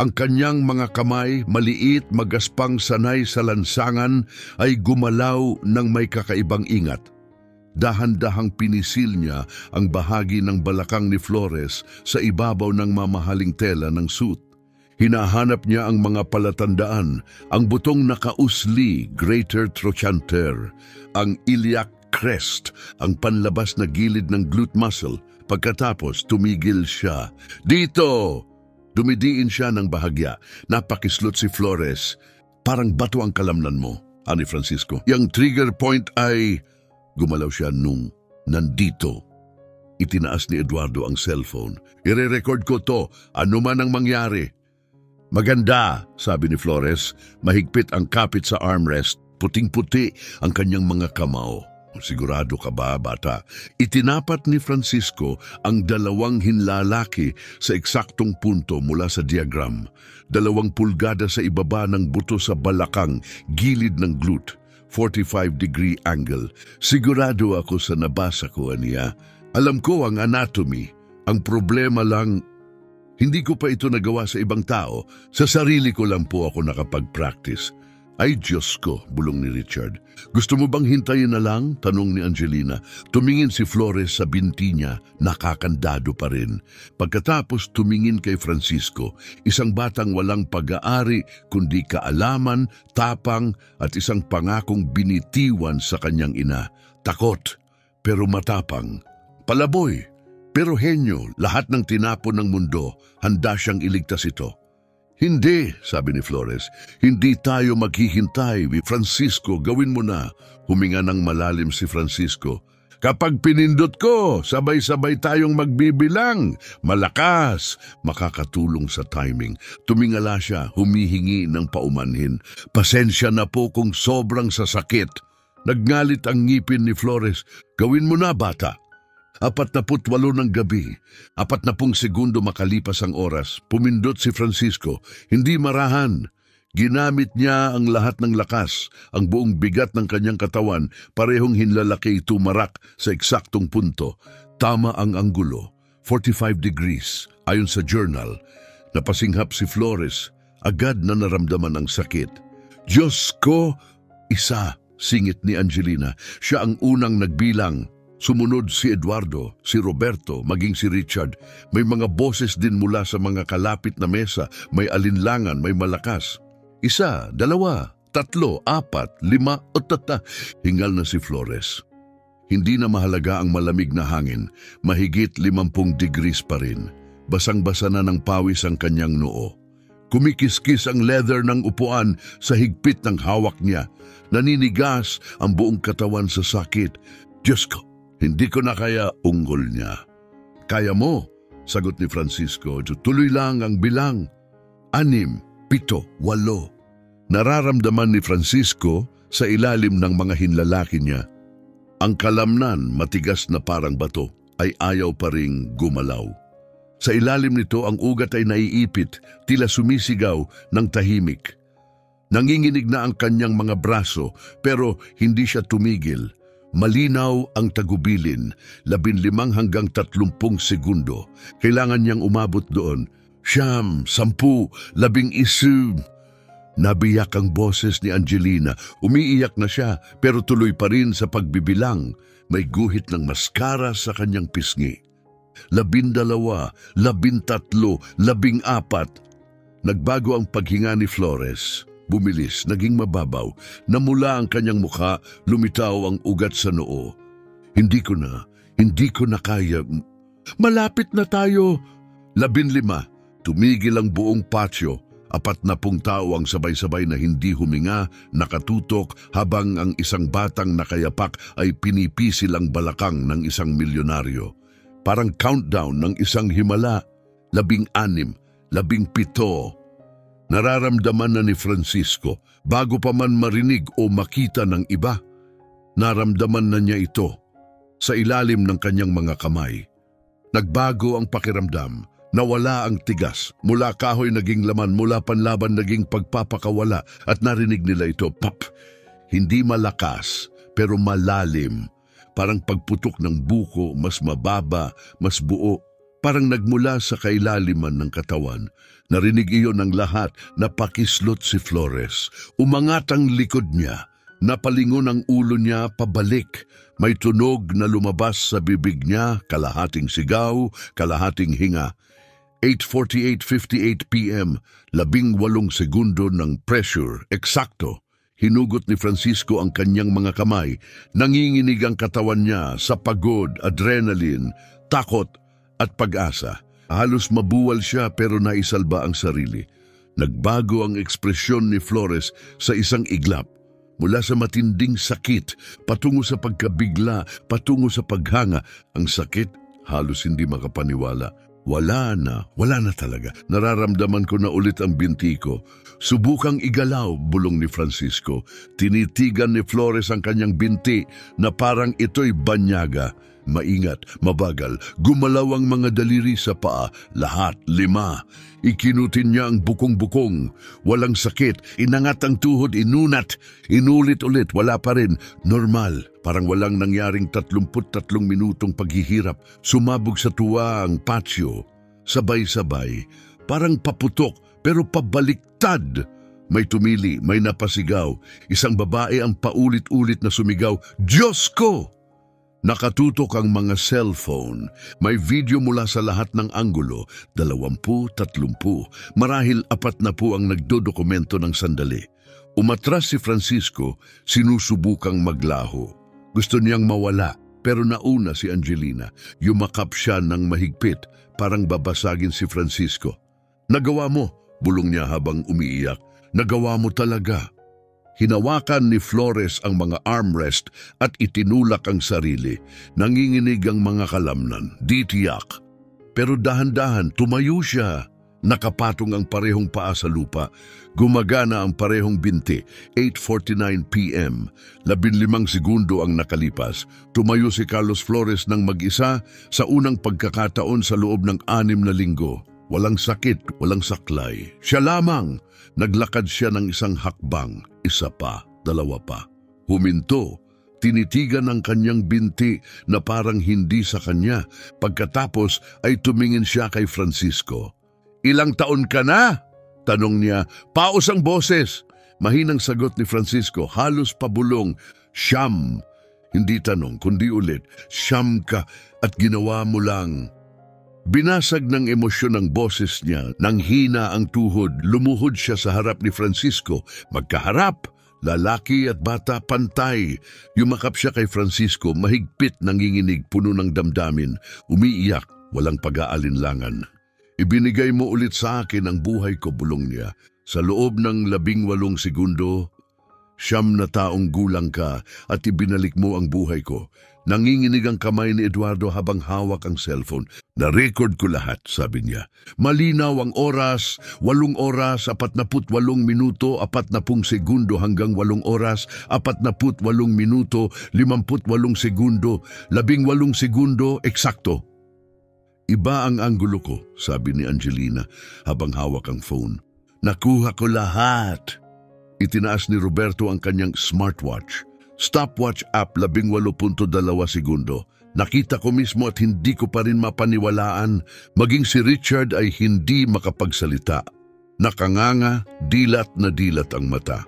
S1: Ang kanyang mga kamay, maliit, magaspang sanay sa lansangan, ay gumalaw ng may kakaibang ingat. Dahan-dahang pinisil niya ang bahagi ng balakang ni Flores sa ibabaw ng mamahaling tela ng suit. Hinahanap niya ang mga palatandaan, ang butong nakausli, greater trochanter, ang iliac crest, ang panlabas na gilid ng glute muscle. Pagkatapos, tumigil siya. Dito! Dumidiin siya ng bahagya. Napakislot si Flores. Parang bato ang kalamnan mo, ani Francisco. Yang trigger point ay... Gumalaw siya nung nandito. Itinaas ni Eduardo ang cellphone. Ire-record ko to, ano man ang mangyari. Maganda, sabi ni Flores. Mahigpit ang kapit sa armrest. Puting-puti ang kanyang mga kamao. Sigurado ka ba, bata? Itinapat ni Francisco ang 2 hinlalaki sa eksaktong punto mula sa diagram. 2 pulgada sa ibaba ng buto sa balakang, gilid ng glute. 45-degree angle. Sigurado ako sa nabasa ko niya. Alam ko ang anatomy. Ang problema lang, hindi ko pa ito nagawa sa ibang tao. Sa sarili ko lang po ako nakapag-practice. Ay Diyos ko, bulong ni Richard. Gusto mo bang hintayin na lang? Tanong ni Angelina. Tumingin si Flores sa binti niya, nakakandado pa rin. Pagkatapos tumingin kay Francisco, isang batang walang pag-aari kundi kaalaman, tapang at isang pangakong binitiwan sa kanyang ina. Takot, pero matapang. Palaboy, pero henyo. Lahat ng tinapon ng mundo, handa siyang iligtas ito. Hindi, sabi ni Flores. Hindi tayo maghihintay. Francisco, gawin mo na. Huminga ng malalim si Francisco. Kapag pinindot ko, sabay-sabay tayong magbibilang. Malakas. Makakatulong sa timing. Tumingala siya, humihingi ng paumanhin. Pasensya na po kung sobrang sasakit. Nagngalit ang ngipin ni Flores. Gawin mo na, bata. 48 ng gabi, 40 segundo makalipas ang oras, pumindot si Francisco. Hindi marahan. Ginamit niya ang lahat ng lakas, ang buong bigat ng kanyang katawan, parehong hinlalaki tumarak sa eksaktong punto. Tama ang anggulo, 45 degrees, ayon sa journal. Napasinghap si Flores, agad na naramdaman ang sakit. Diyos ko, isa, singit ni Angelina. Siya ang unang nagbilang. Sumunod si Eduardo, si Roberto, maging si Richard. May mga boses din mula sa mga kalapit na mesa. May alinlangan, may malakas. 1, 2, 3, 4, 5, hingal na si Flores. Hindi na mahalaga ang malamig na hangin. Mahigit 50 degrees pa rin. Basang-basa na ng pawis ang kanyang noo. Kumikiskis ang leather ng upuan sa higpit ng hawak niya. Naninigas ang buong katawan sa sakit. Diyos ko! Hindi ko na kaya, unggol niya. Kaya mo, sagot ni Francisco. Tuloy lang ang bilang. 6, 7, 8. Nararamdaman ni Francisco sa ilalim ng mga hinlalaki niya. Ang kalamnan, matigas na parang bato, ay ayaw pa ring gumalaw. Sa ilalim nito, ang ugat ay naiipit, tila sumisigaw ng tahimik. Nanginginig na ang kanyang mga braso, pero hindi siya tumigil. Malinaw ang tagubilin, 15 hanggang 30 segundo. Kailangan niyang umabot doon. 9, 10, 11. Nabiyak ang boses ni Angelina. Umiiyak na siya, pero tuloy pa rin sa pagbibilang. May guhit ng maskara sa kanyang pisngi. 12, 13, 14. Nagbago ang paghinga ni Flores. Bumilis, naging mababaw. Namula ang kanyang mukha, lumitaw ang ugat sa noo. Hindi ko na kaya. Malapit na tayo. 15. Tumigil ang buong patio. 40 tao ang sabay-sabay na hindi huminga, nakatutok, habang ang isang batang nakayapak ay pinipisil ang balakang ng isang milyonaryo. Parang countdown ng isang himala. 16, 17. Nararamdaman na ni Francisco bago pa man marinig o makita ng iba. Naramdaman na niya ito sa ilalim ng kanyang mga kamay. Nagbago ang pakiramdam, nawala ang tigas. Mula kahoy naging laman, mula panlaban naging pagpapakawala, at narinig nila ito, pap. Hindi malakas, pero malalim. Parang pagputok ng buko, mas mababa, mas buo. Parang nagmula sa kailaliman ng katawan. Narinig iyon ng lahat na pakislot si Flores. Umangat ang likod niya. Napalingon ang ulo niya pabalik. May tunog na lumabas sa bibig niya, kalahating sigaw, kalahating hinga. 8:48:58 p.m., 18 segundo ng pressure, eksakto. Hinugot ni Francisco ang kanyang mga kamay. Nanginginig ang katawan niya sa pagod, adrenaline, takot at pag-asa. Halos mabuwal siya pero naisalba ang sarili. Nagbago ang ekspresyon ni Flores sa isang iglap. Mula sa matinding sakit, patungo sa pagkabigla, patungo sa paghanga. Ang sakit, halos hindi makapaniwala. Wala na talaga. Nararamdaman ko na ulit ang binti ko. Subukang igalaw, bulong ni Francisco. Tinitigan ni Flores ang kanyang binti na parang ito'y banyaga. Maingat, mabagal, gumalaw ang mga daliri sa paa, lahat, 5. Ikinutin niya ang bukong-bukong. Walang sakit, inangat ang tuhod, inunat, inulit ulit, wala pa rin. Normal, parang walang nangyaring 33 minutong paghihirap. Sumabog sa tuwa ang patio. Sabay-sabay, parang paputok pero pabaliktad. May tumili, may napasigaw. Isang babae ang paulit-ulit na sumigaw, "Diyos ko!" Nakatutok ang mga cellphone. May video mula sa lahat ng anggulo, 20, 30. Marahil 40 ang nagdodokumento ng sandali. Umatras si Francisco, sinusubukang maglaho. Gusto niyang mawala, pero nauna si Angelina. Yumakap siya ng mahigpit, parang babasagin si Francisco. "Nagawa mo," bulong niya habang umiiyak. "Nagawa mo talaga." Hinawakan ni Flores ang mga armrest at itinulak ang sarili. Nanginginig ang mga kalamnan, di tiyak. Pero dahan-dahan tumayo siya. Nakapatong ang parehong paa sa lupa. Gumagana ang parehong binti. 8:49 p.m. 15 segundo ang nakalipas. Tumayo si Carlos Flores ng mag-isa sa unang pagkakataon sa loob ng 6 na linggo. Walang sakit, walang saklay. Siya lamang. Naglakad siya ng isang hakbang, 1 pa, 2 pa. Huminto, tinitigan ang kanyang binti na parang hindi sa kanya. Pagkatapos ay tumingin siya kay Francisco. "Ilang taon ka na?" tanong niya. Paos ang boses. Mahinang sagot ni Francisco, halos pabulong. "Siyam." Hindi tanong, kundi ulit. "Siyam ka at ginawa mo lang." Binasag ng emosyon ang boses niya. Nang hina ang tuhod, lumuhod siya sa harap ni Francisco. Magkaharap, lalaki at bata pantay. Yumakap siya kay Francisco, mahigpit, nanginginig, puno ng damdamin. Umiiyak, walang pag-aalinlangan. "Ibinigay mo ulit sa akin ang buhay ko," bulong niya. "Sa loob ng 18 segundo, 9 na taong gulang ka at ibinalik mo ang buhay ko." Nanginginig ang kamay ni Eduardo habang hawak ang cellphone. "Na-record ko lahat," sabi niya. "Malinaw ang oras, 8 oras, 48 minuto, 40 segundo hanggang 8 oras, 48 minuto, 58 segundo, 18 segundo, eksakto." "Iba ang anggulo ko," sabi ni Angelina habang hawak ang phone. "Nakuha ko lahat." Itinaas ni Roberto ang kanyang smartwatch. Stopwatch app, 18.2 segundo. Nakita ko mismo at hindi ko pa rin mapaniwalaan. Maging si Richard ay hindi makapagsalita. Nakanganga, dilat na dilat ang mata.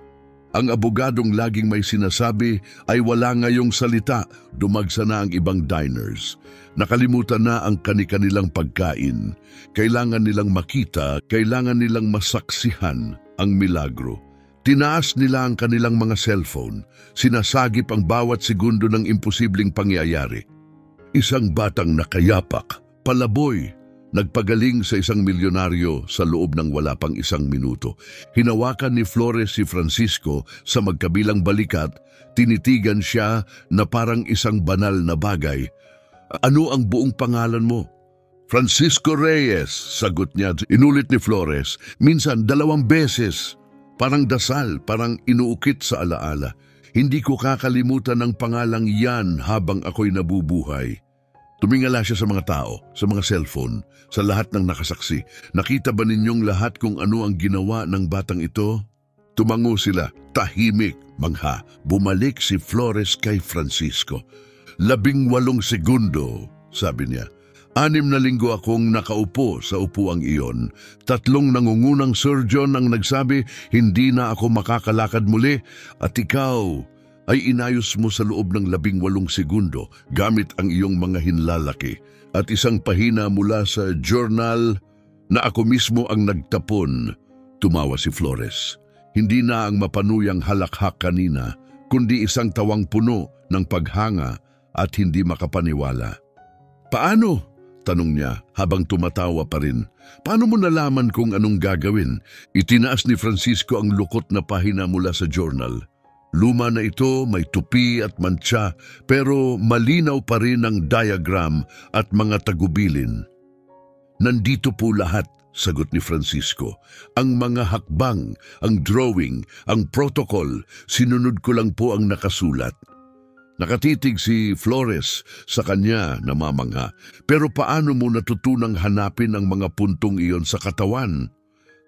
S1: Ang abogadong laging may sinasabi ay wala ngayong salita. Dumagsa na ang ibang diners. Nakalimutan na ang kani-kanilang pagkain. Kailangan nilang makita, kailangan nilang masaksihan ang milagro. Tinaas nila ang kanilang mga cellphone. Sinasagip ang bawat segundo ng imposibleng pangyayari. Isang batang nakayapak, palaboy, nagpagaling sa isang milyonaryo sa loob ng wala pang 1 minuto. Hinawakan ni Flores si Francisco sa magkabilang balikat. Tinitigan siya na parang isang banal na bagay. "Ano ang buong pangalan mo?" "Francisco Reyes," sagot niya. Inulit ni Flores, minsan 2 beses. Parang dasal, parang inuukit sa alaala. "Hindi ko kakalimutan ang pangalang yan habang ako'y nabubuhay." Tumingala siya sa mga tao, sa mga cellphone, sa lahat ng nakasaksi. "Nakita ba ninyong lahat kung ano ang ginawa ng batang ito?" Tumango sila, tahimik, mangha. Bumalik si Flores kay Francisco. 18 segundo, sabi niya. 6 na linggo akong nakaupo sa upuang iyon. 3 nangungunang surgeon ang nagsabi, hindi na ako makakalakad muli at ikaw ay inayos mo sa loob ng 18 segundo gamit ang iyong mga hinlalaki at isang pahina mula sa journal na ako mismo ang nagtapon. Tumawa si Flores. Hindi na ang mapanuyang halakhak kanina, kundi isang tawang puno ng paghanga at hindi makapaniwala. Paano? Tanong niya habang tumatawa pa rin. Paano mo nalaman kung anong gagawin? Itinaas ni Francisco ang lukot na pahina mula sa journal. Luma na ito, may tupi at mantsa, pero malinaw pa rin ang diagram at mga tagubilin. Nandito po lahat, sagot ni Francisco. Ang mga hakbang, ang drawing, ang protocol, sinunod ko lang po ang nakasulat. Nakatitig si Flores sa kanya, namamangha. Pero paano mo natutunang hanapin ang mga puntong iyon sa katawan?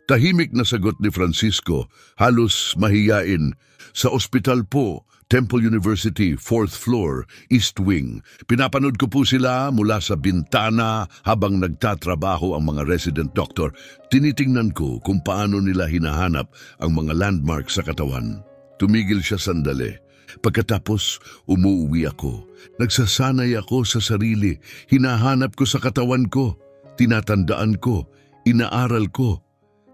S1: Tahimik na sagot ni Francisco, halos mahiyain. Sa ospital po, Temple University, 4th floor, East Wing. Pinapanood ko po sila mula sa bintana habang nagtatrabaho ang mga resident doctor. Tinitingnan ko kung paano nila hinahanap ang mga landmark sa katawan. Tumigil siya sandali. Pagkatapos, umuwi ako. Nagsasanay ako sa sarili. Hinahanap ko sa katawan ko. Tinatandaan ko. Inaaral ko.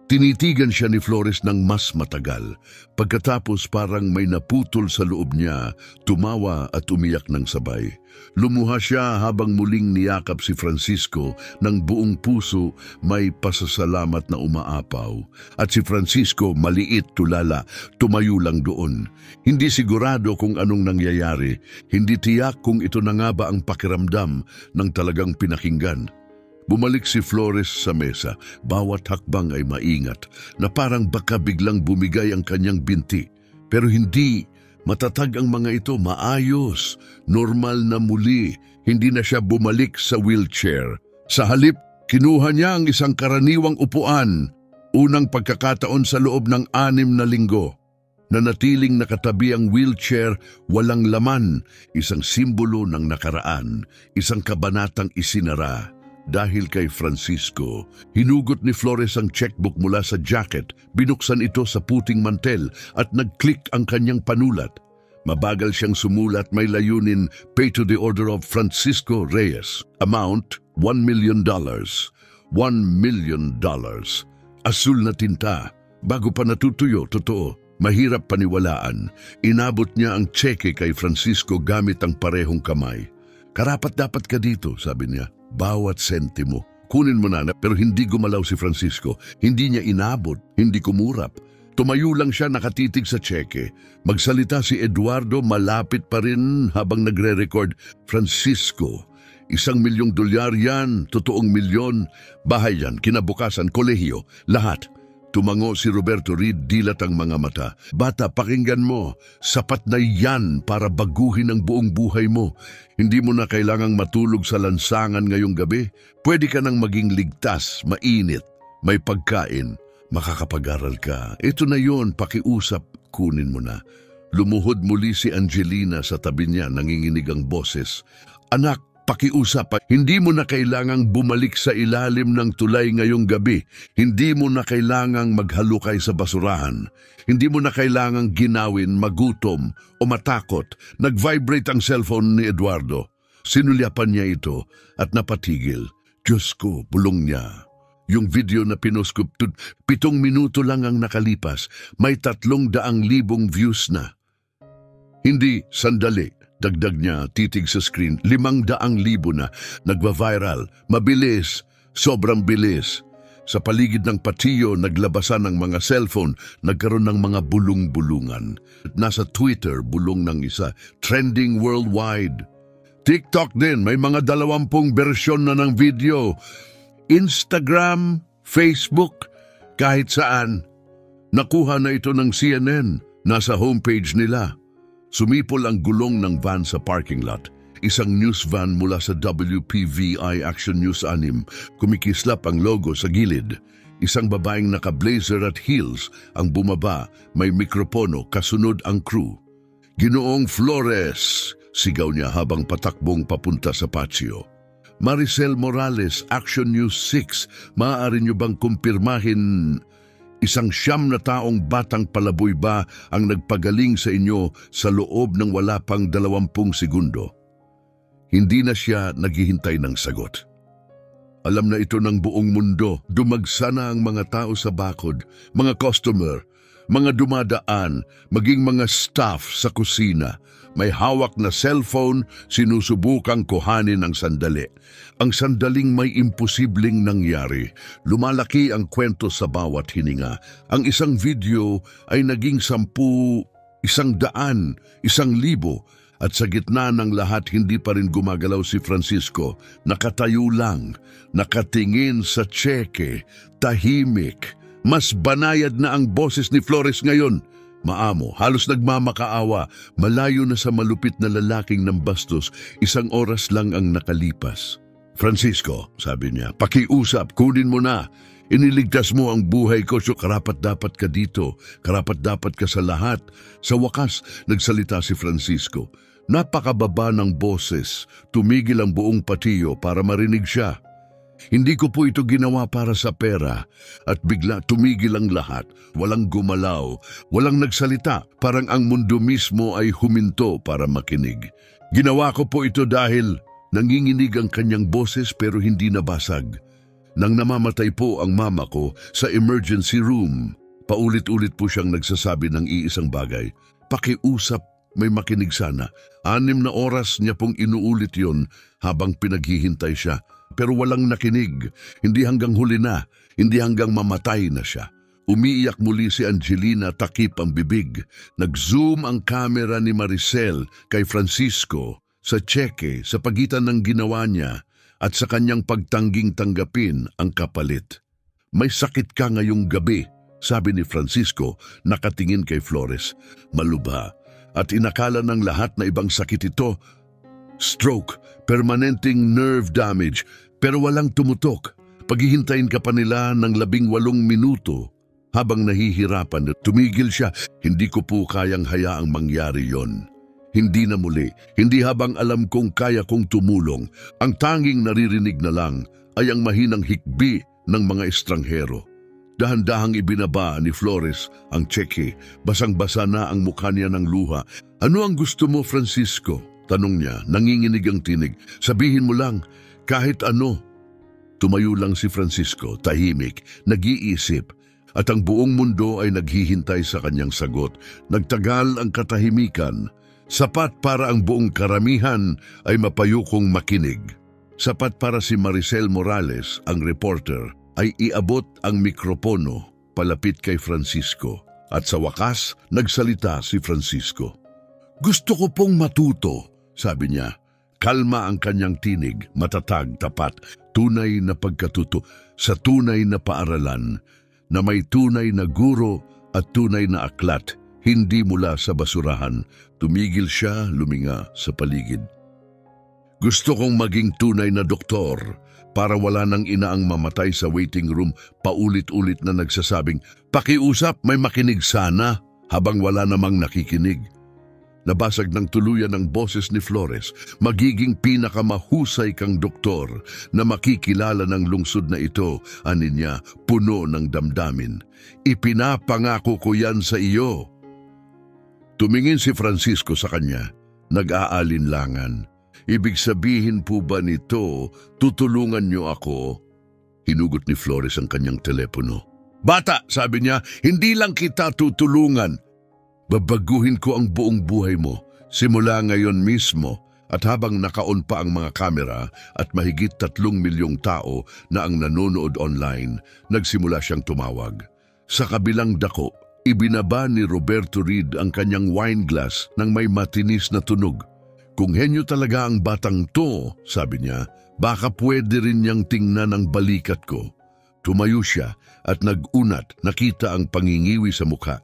S1: Tinitigan siya ni Flores ng mas matagal. Pagkatapos parang may naputol sa loob niya, tumawa at umiyak ng sabay. Lumuha siya habang muling niyakap si Francisco ng buong puso, may pasasalamat na umaapaw. At si Francisco, maliit tulala, tumayo lang doon. Hindi sigurado kung anong nangyayari, hindi tiyak kung ito na nga ba ang pakiramdam ng talagang pinakinggan. Bumalik si Flores sa mesa, bawat hakbang ay maingat, na parang baka biglang bumigay ang kanyang binti. Pero hindi, matatag ang mga ito, maayos, normal na muli, hindi na siya bumalik sa wheelchair. Sa halip, kinuha niya ang isang karaniwang upuan, unang pagkakataon sa loob ng 6 na linggo. Nanatiling nakatabi ang wheelchair, walang laman, isang simbolo ng nakaraan, isang kabanatang isinara. Dahil kay Francisco, hinugot ni Flores ang checkbook mula sa jacket, binuksan ito sa puting mantel at nag-click ang kanyang panulat. Mabagal siyang sumulat, may layunin, pay to the order of Francisco Reyes. Amount, $1 million. $1 million. Asul na tinta. Bago pa natutuyo, totoo. Mahirap paniwalaan. Inabot niya ang cheque kay Francisco gamit ang parehong kamay. Karapat dapat ka dito, sabi niya. Bawat sentimo. Kunin mo na, pero hindi gumalaw si Francisco. Hindi niya inabot, hindi kumurap. Tumayo lang siya nakatitig sa tseke. Magsalita si Eduardo, malapit pa rin habang nagre-record. Francisco, $1 milyong yan, totoong milyon. Bahay yan, kinabukasan, kolehiyo, lahat. Tumango si Roberto Reed, dilat ang mga mata. Bata, pakinggan mo. Sapat na yan para baguhin ang buong buhay mo. Hindi mo na kailangang matulog sa lansangan ngayong gabi. Pwede ka nang maging ligtas, mainit, may pagkain. Makakapag-aral ka. Ito na yon, pakiusap, kunin mo na. Lumuhod muli si Angelina sa tabi niya, nanginginig ang boses. Anak, pakiusap, hindi mo na kailangang bumalik sa ilalim ng tulay ngayong gabi. Hindi mo na kailangang maghalukay sa basurahan. Hindi mo na kailangang ginawin, magutom o matakot. Nag-vibrate ang cellphone ni Eduardo. Sinulyapan niya ito at napatigil. Diyos ko, bulong niya. Yung video na pinost ko, 7 minuto lang ang nakalipas. May 300,000 views na. Hindi, sandali. Dagdag niya, titig sa screen, 500,000 na, nagva-viral, mabilis, sobrang bilis. Sa paligid ng patiyo, naglabasan ng mga cellphone, nagkaroon ng mga bulong-bulungan. Nasa Twitter, bulong ng isa, trending worldwide. TikTok din, may mga 20 bersyon na ng video. Instagram, Facebook, kahit saan. Nakuha na ito ng CNN, nasa homepage nila. Sumipol ang gulong ng van sa parking lot. Isang news van mula sa WPVI Action News 6. Kumikislap ang logo sa gilid. Isang babaeng naka-blazer at heels ang bumaba, may mikropono, kasunod ang crew. Ginoong Flores, sigaw niya habang patakbong papunta sa patio. Maricel Morales, Action News 6, maaari niyo bang kumpirmahin isang 9 na taong batang palaboy ba ang nagpagaling sa inyo sa loob ng wala pang 20 segundo? Hindi na siya naghihintay ng sagot. Alam na ito ng buong mundo. Dumagsa na ang mga tao sa bakod, mga customer, mga dumadaan, maging mga staff sa kusina. May hawak na cellphone, sinusubukang kuhanin ang sandali. Ang sandaling may imposibleng nangyari. Lumalaki ang kwento sa bawat hininga. Ang isang video ay naging 10, 100, 1,000. At sa gitna ng lahat, hindi pa rin gumagalaw si Francisco. Nakatayo lang, nakatingin sa tseke, tahimik. Mas banayad na ang boses ni Flores ngayon. Maamo, halos nagmamakaawa, malayo na sa malupit na lalaking ng bastos, 1 oras lang ang nakalipas. Francisco, sabi niya, pakiusap, kunin mo na. Iniligtas mo ang buhay ko, so karapat-dapat ka dito, karapat-dapat ka sa lahat. Sa wakas, nagsalita si Francisco. Napakababa ng boses, tumigil ang buong patiyo para marinig siya. Hindi ko po ito ginawa para sa pera, at bigla tumigil ang lahat. Walang gumalaw, walang nagsalita, parang ang mundo mismo ay huminto para makinig. Ginawa ko po ito dahil nanginginig ang kanyang boses pero hindi nabasag. Nang namamatay po ang mama ko sa emergency room, paulit-ulit po siyang nagsasabi ng iisang bagay. Pakiusap, may makinig sana. 6 na oras niya pong inuulit yon habang pinaghihintay siya. Pero walang nakinig, hindi hanggang huli na, hindi hanggang mamatay na siya. Umiiyak muli si Angelina, takip ang bibig. Nag-zoom ang kamera ni Maricel kay Francisco sa tseke sa pagitan ng ginawa niya at sa kanyang pagtangging tanggapin ang kapalit. May sakit ka ngayong gabi, sabi ni Francisco, nakatingin kay Flores. Malubha, at inakala ng lahat na ibang sakit ito. Stroke, permanenteng nerve damage, pero walang tumutok. Paghihintayin ka pa nila ng 18 minuto habang nahihirapan. Tumigil siya, hindi ko po kayang hayaang mangyari yon. Hindi na muli, hindi habang alam kong kaya kong tumulong. Ang tanging naririnig na lang ay ang mahinang hikbi ng mga estranghero. Dahan-dahang ibinaba ni Flores ang tseke, basang-basa na ang mukha niya ng luha. Ano ang gusto mo, Francisco? Tanong niya, nanginginig ang tinig. Sabihin mo lang, kahit ano. Tumayo lang si Francisco, tahimik, nag-iisip, at ang buong mundo ay naghihintay sa kanyang sagot. Nagtagal ang katahimikan, sapat para ang buong karamihan ay mapayukong makinig. Sapat para si Maricel Morales, ang reporter, ay iabot ang mikropono palapit kay Francisco. At sa wakas, nagsalita si Francisco. Gusto ko pong matuto, sabi niya. Kalma ang kanyang tinig, matatag, tapat, tunay na pagkatuto sa tunay na paaralan na may tunay na guro at tunay na aklat, hindi mula sa basurahan. Tumigil siya, luminga sa paligid. Gusto kong maging tunay na doktor para wala nang inaang mamatay sa waiting room, paulit-ulit na nagsasabing, pakiusap, may makinig sana, habang wala namang nakikinig. Nabasag ng tuluyan ang boses ni Flores, magiging pinakamahusay kang doktor na makikilala ng lungsod na ito, anin niya, puno ng damdamin. Ipinapangako ko yan sa iyo. Tumingin si Francisco sa kanya, nag-aalinlangan. Ibig sabihin po ba nito, tutulungan niyo ako? Hinugot ni Flores ang kanyang telepono. Bata, sabi niya, hindi lang kita tutulungan. Babaguhin ko ang buong buhay mo, simula ngayon mismo, at habang nakaon pa ang mga kamera at mahigit 3 milyong tao na ang nanonood online, nagsimula siyang tumawag. Sa kabilang dako, ibinaba ni Roberto Reed ang kanyang wine glass nang may matinis na tunog. Kung henyo talaga ang batang to, sabi niya, baka pwede rin niyang tingnan ang balikat ko. Tumayo siya at nag-unat, nakita ang pangingiwi sa mukha.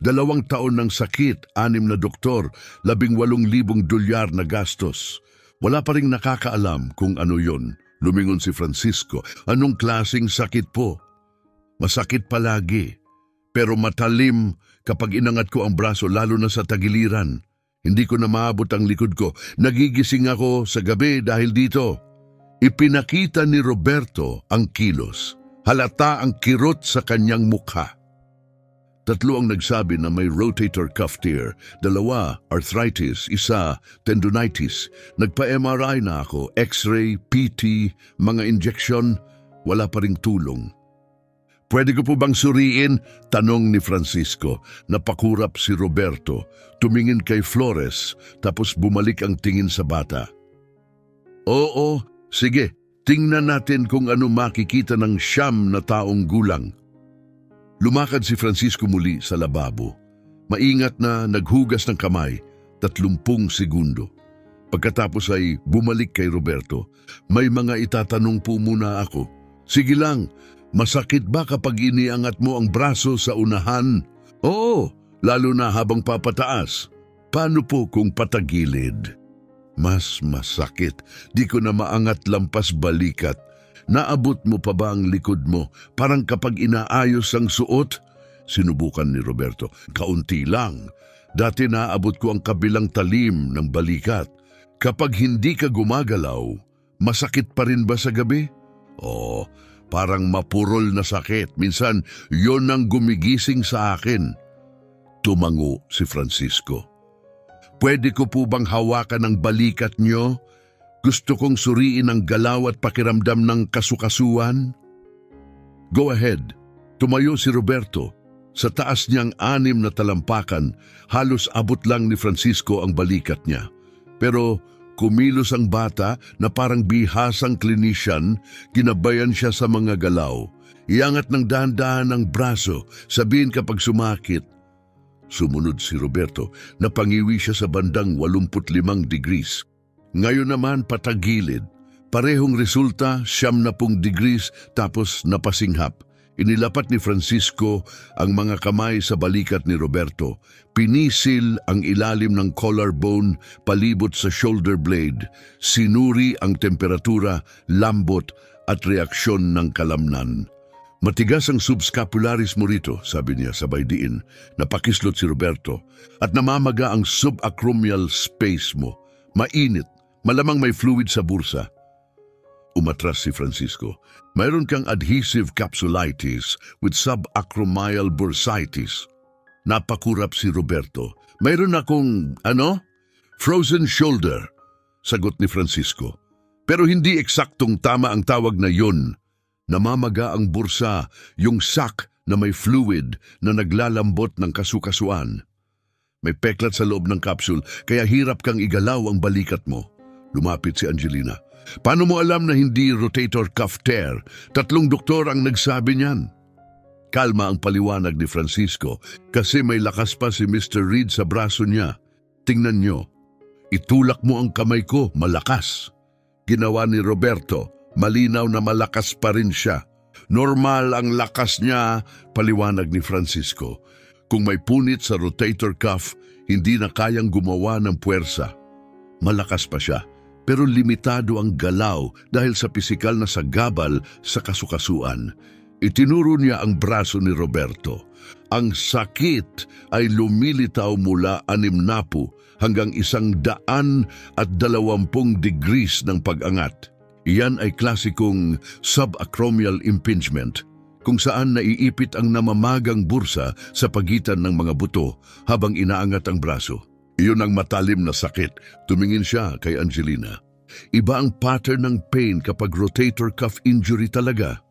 S1: 2 taon ng sakit, 6 na doktor, 18,000 dolyar na gastos. Wala pa ring nakakaalam kung ano yon. Lumingon si Francisco. Anong klasing sakit po? Masakit palagi, pero matalim kapag inangat ko ang braso, lalo na sa tagiliran. Hindi ko na maabot ang likod ko. Nagigising ako sa gabi dahil dito. Ipinakita ni Roberto ang kilos. Halata ang kirot sa kanyang mukha. 3 ang nagsabi na may rotator cuff tear, 2 arthritis, 1 tendonitis. Nagpa-MRI na ako, X-ray, PT, mga injection, wala pa ring tulong. Pwede ko po bang suriin? Tanong ni Francisco. Napakurap si Roberto, tumingin kay Flores, tapos bumalik ang tingin sa bata. Oo, sige, tingnan natin kung ano makikita ng 9 na taong gulang. Lumakad si Francisco muli sa lababo. Maingat na naghugas ng kamay, 30 segundo. Pagkatapos ay bumalik kay Roberto. May mga itatanong po muna ako. Sige lang, masakit ba kapag iniangat mo ang braso sa unahan? Oo, lalo na habang papataas. Paano po kung patagilid? Mas masakit, di ko na maangat lampas balikat. Naabot mo pa ba ang likod mo parang kapag inaayos ang suot? Sinubukan ni Roberto. Kaunti lang. Dati naabot ko ang kabilang talim ng balikat. Kapag hindi ka gumagalaw, masakit pa rin ba sa gabi? Oo, parang mapurol na sakit. Minsan, yon ang gumigising sa akin. Tumango si Francisco. Pwede ko po bang hawakan ang balikat nyo? Gusto kong suriin ang galaw at pakiramdam ng kasukasuan. Go ahead. Tumayo si Roberto. Sa taas niyang 6 na talampakan, halos abot lang ni Francisco ang balikat niya. Pero kumilos ang bata na parang bihasang clinician, ginabayan siya sa mga galaw. Iangat ng dahan-dahan ang braso, sabihin kapag sumakit. Sumunod si Roberto, napangiwi siya sa bandang 85 degrees. Ngayon naman patagilid. Parehong resulta, 70 degrees tapos napasinghap. Inilapat ni Francisco ang mga kamay sa balikat ni Roberto. Pinisil ang ilalim ng collarbone palibot sa shoulder blade. Sinuri ang temperatura, lambot at reaksyon ng kalamnan. Matigas ang subscapularis mo rito, sabi niya sabay diin. Napakislot si Roberto. At namamaga ang subacromial space mo. Mainit. Malamang may fluid sa bursa. Umatras si Francisco. Mayroon kang adhesive capsulitis with subacromial bursitis. Napakurap si Roberto. Mayroon akong, frozen shoulder, sagot ni Francisco. Pero hindi eksaktong tama ang tawag na yon. Namamaga ang bursa, yung sac na may fluid na naglalambot ng kasukasuan. May peklat sa loob ng capsule, kaya hirap kang igalaw ang balikat mo. Lumapit si Angelina. Paano mo alam na hindi rotator cuff tear? 3 doktor ang nagsabi niyan. Kalma ang paliwanag ni Francisco kasi may lakas pa si Mr. Reed sa braso niya. Tingnan niyo. Itulak mo ang kamay ko, malakas. Ginawa ni Roberto, malinaw na malakas pa rin siya. Normal ang lakas niya, paliwanag ni Francisco. Kung may punit sa rotator cuff, hindi na kayang gumawa ng puwersa. Malakas pa siya. Pero limitado ang galaw dahil sa pisikal na sagabal sa kasukasuan. Itinuro niya ang braso ni Roberto. Ang sakit ay lumilitaw mula 60 hanggang 120 degrees ng pag-angat. Iyan ay klasikong subacromial impingement, kung saan naiipit ang namamagang bursa sa pagitan ng mga buto habang inaangat ang braso. Iyon ang matalim na sakit. Tumingin siya kay Angelina. Iba ang pattern ng pain kapag rotator cuff injury talaga.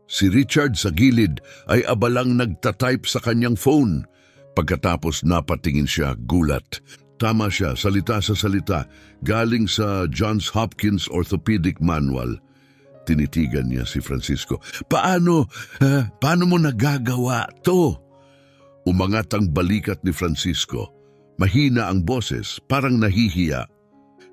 S1: Si Richard sa gilid ay abalang nagtatype sa kanyang phone. Pagkatapos napatingin siya, gulat. Tama siya, salita sa salita, galing sa Johns Hopkins Orthopedic Manual. Tinitigan niya si Francisco. Paano mo nagagawa to? Umangat ang balikat ni Francisco. Mahina ang boses, parang nahihiya.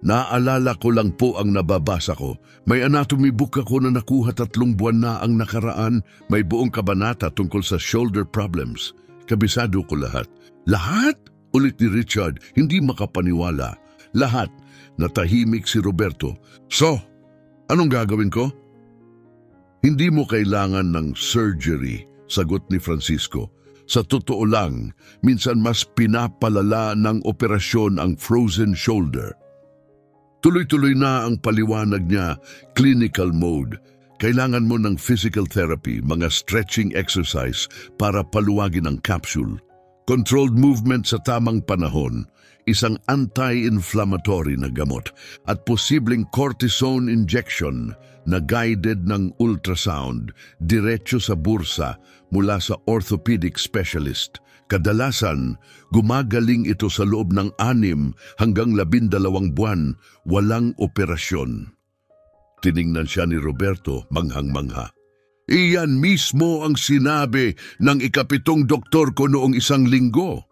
S1: Naalala ko lang po ang nababasa ko. May anatomy book ako na nakuha 3 buwan na ang nakaraan. May buong kabanata tungkol sa shoulder problems. Kabisado ko lahat. Lahat? Ulit ni Richard, hindi makapaniwala. Lahat. Natahimik si Roberto. So, anong gagawin ko? Hindi mo kailangan ng surgery, sagot ni Francisco. Sa totoo lang, minsan mas pinapalala ng operasyon ang frozen shoulder. Tuloy-tuloy na ang paliwanag niya, clinical mode. Kailangan mo ng physical therapy, mga stretching exercise para paluwagin ang capsule. Controlled movement sa tamang panahon, isang anti-inflammatory na gamot at posibleng cortisone injection na guided ng ultrasound diretso sa bursa mula sa orthopedic specialist. Kadalasan, gumagaling ito sa loob ng 6 hanggang 12 buwan, walang operasyon. Tiningnan siya ni Roberto, manghang-mangha. Iyan mismo ang sinabi ng ika-7 doktor ko noong 1 linggo,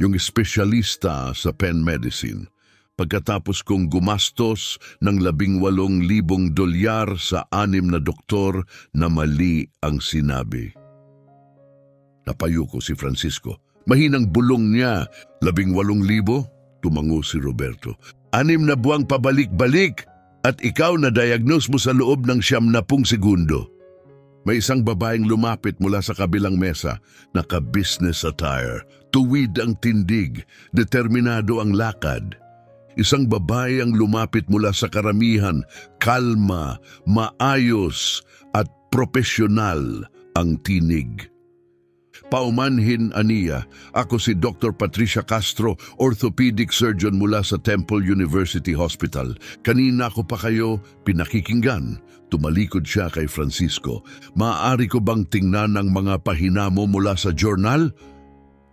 S1: yung espesyalista sa pain medicine. Pagkatapos kong gumastos ng 18,000 dolyar sa 6 na doktor na mali ang sinabi. Napayuko si Francisco. Mahinang bulong niya, 18,000? Tumango si Roberto. 6 na buwang pabalik-balik at ikaw na diagnose mo sa loob ng 70 segundo. May isang babaeng lumapit mula sa kabilang mesa, naka-business attire, tuwid ang tindig, determinado ang lakad. Isang babae ang lumapit mula sa karamihan, kalma, maayos at profesional ang tinig. Paumanhin aniya, ako si Dr. Patricia Castro, orthopedic surgeon mula sa Temple University Hospital. Kanina ko pa kayo pinakikinggan. Tumalikod siya kay Francisco. Maaari ko bang tingnan ang mga pahina mo mula sa journal?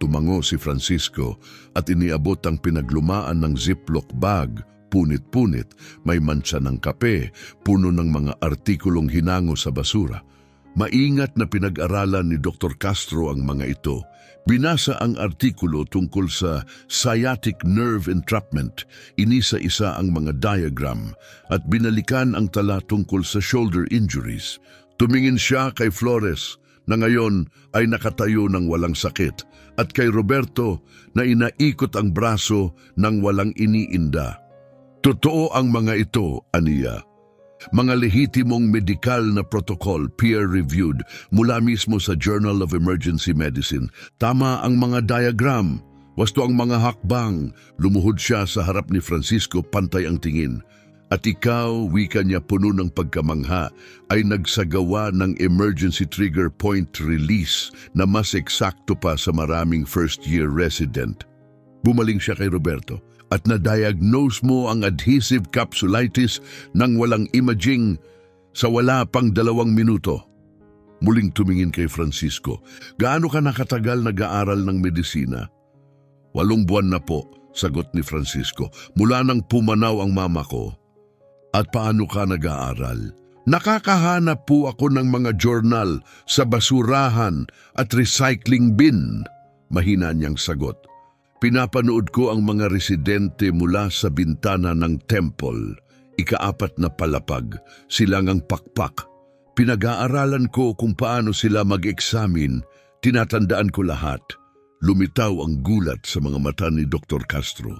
S1: Tumango si Francisco at iniabot ang pinaglumaan ng ziplock bag. Punit-punit, may mansa ng kape, puno ng mga artikulong hinango sa basura. Maingat na pinag-aralan ni Dr. Castro ang mga ito. Binasa ang artikulo tungkol sa sciatic nerve entrapment, inisa-isa ang mga diagram at binalikan ang tala tungkol sa shoulder injuries. Tumingin siya kay Flores na ngayon ay nakatayo ng walang sakit at kay Roberto na inaikot ang braso ng walang iniinda. Totoo ang mga ito, aniya. Mga lehitimong medikal na protocol, peer-reviewed, mula mismo sa Journal of Emergency Medicine. Tama ang mga diagram, wasto ang mga hakbang. Lumuhod siya sa harap ni Francisco, pantay ang tingin. At ikaw, wika niya puno ng pagkamangha, ay nagsagawa ng emergency trigger point release na mas eksakto pa sa maraming first-year resident. Bumaling siya kay Roberto. At na-diagnose mo ang adhesive capsulitis nang walang imaging sa wala pang 2 minuto. Muling tumingin kay Francisco. Gaano ka nakatagal nag-aaral ng medisina? 8 buwan na po, sagot ni Francisco. Mula nang pumanaw ang mama ko. At paano ka nag-aaral? Nakakahanap po ako ng mga journal sa basurahan at recycling bin. Mahina niyang sagot. Pinapanood ko ang mga residente mula sa bintana ng temple. Ika-4 na palapag, silangang pakpak. Pinag-aaralan ko kung paano sila mag-examine. Tinatandaan ko lahat. Lumitaw ang gulat sa mga mata ni Dr. Castro.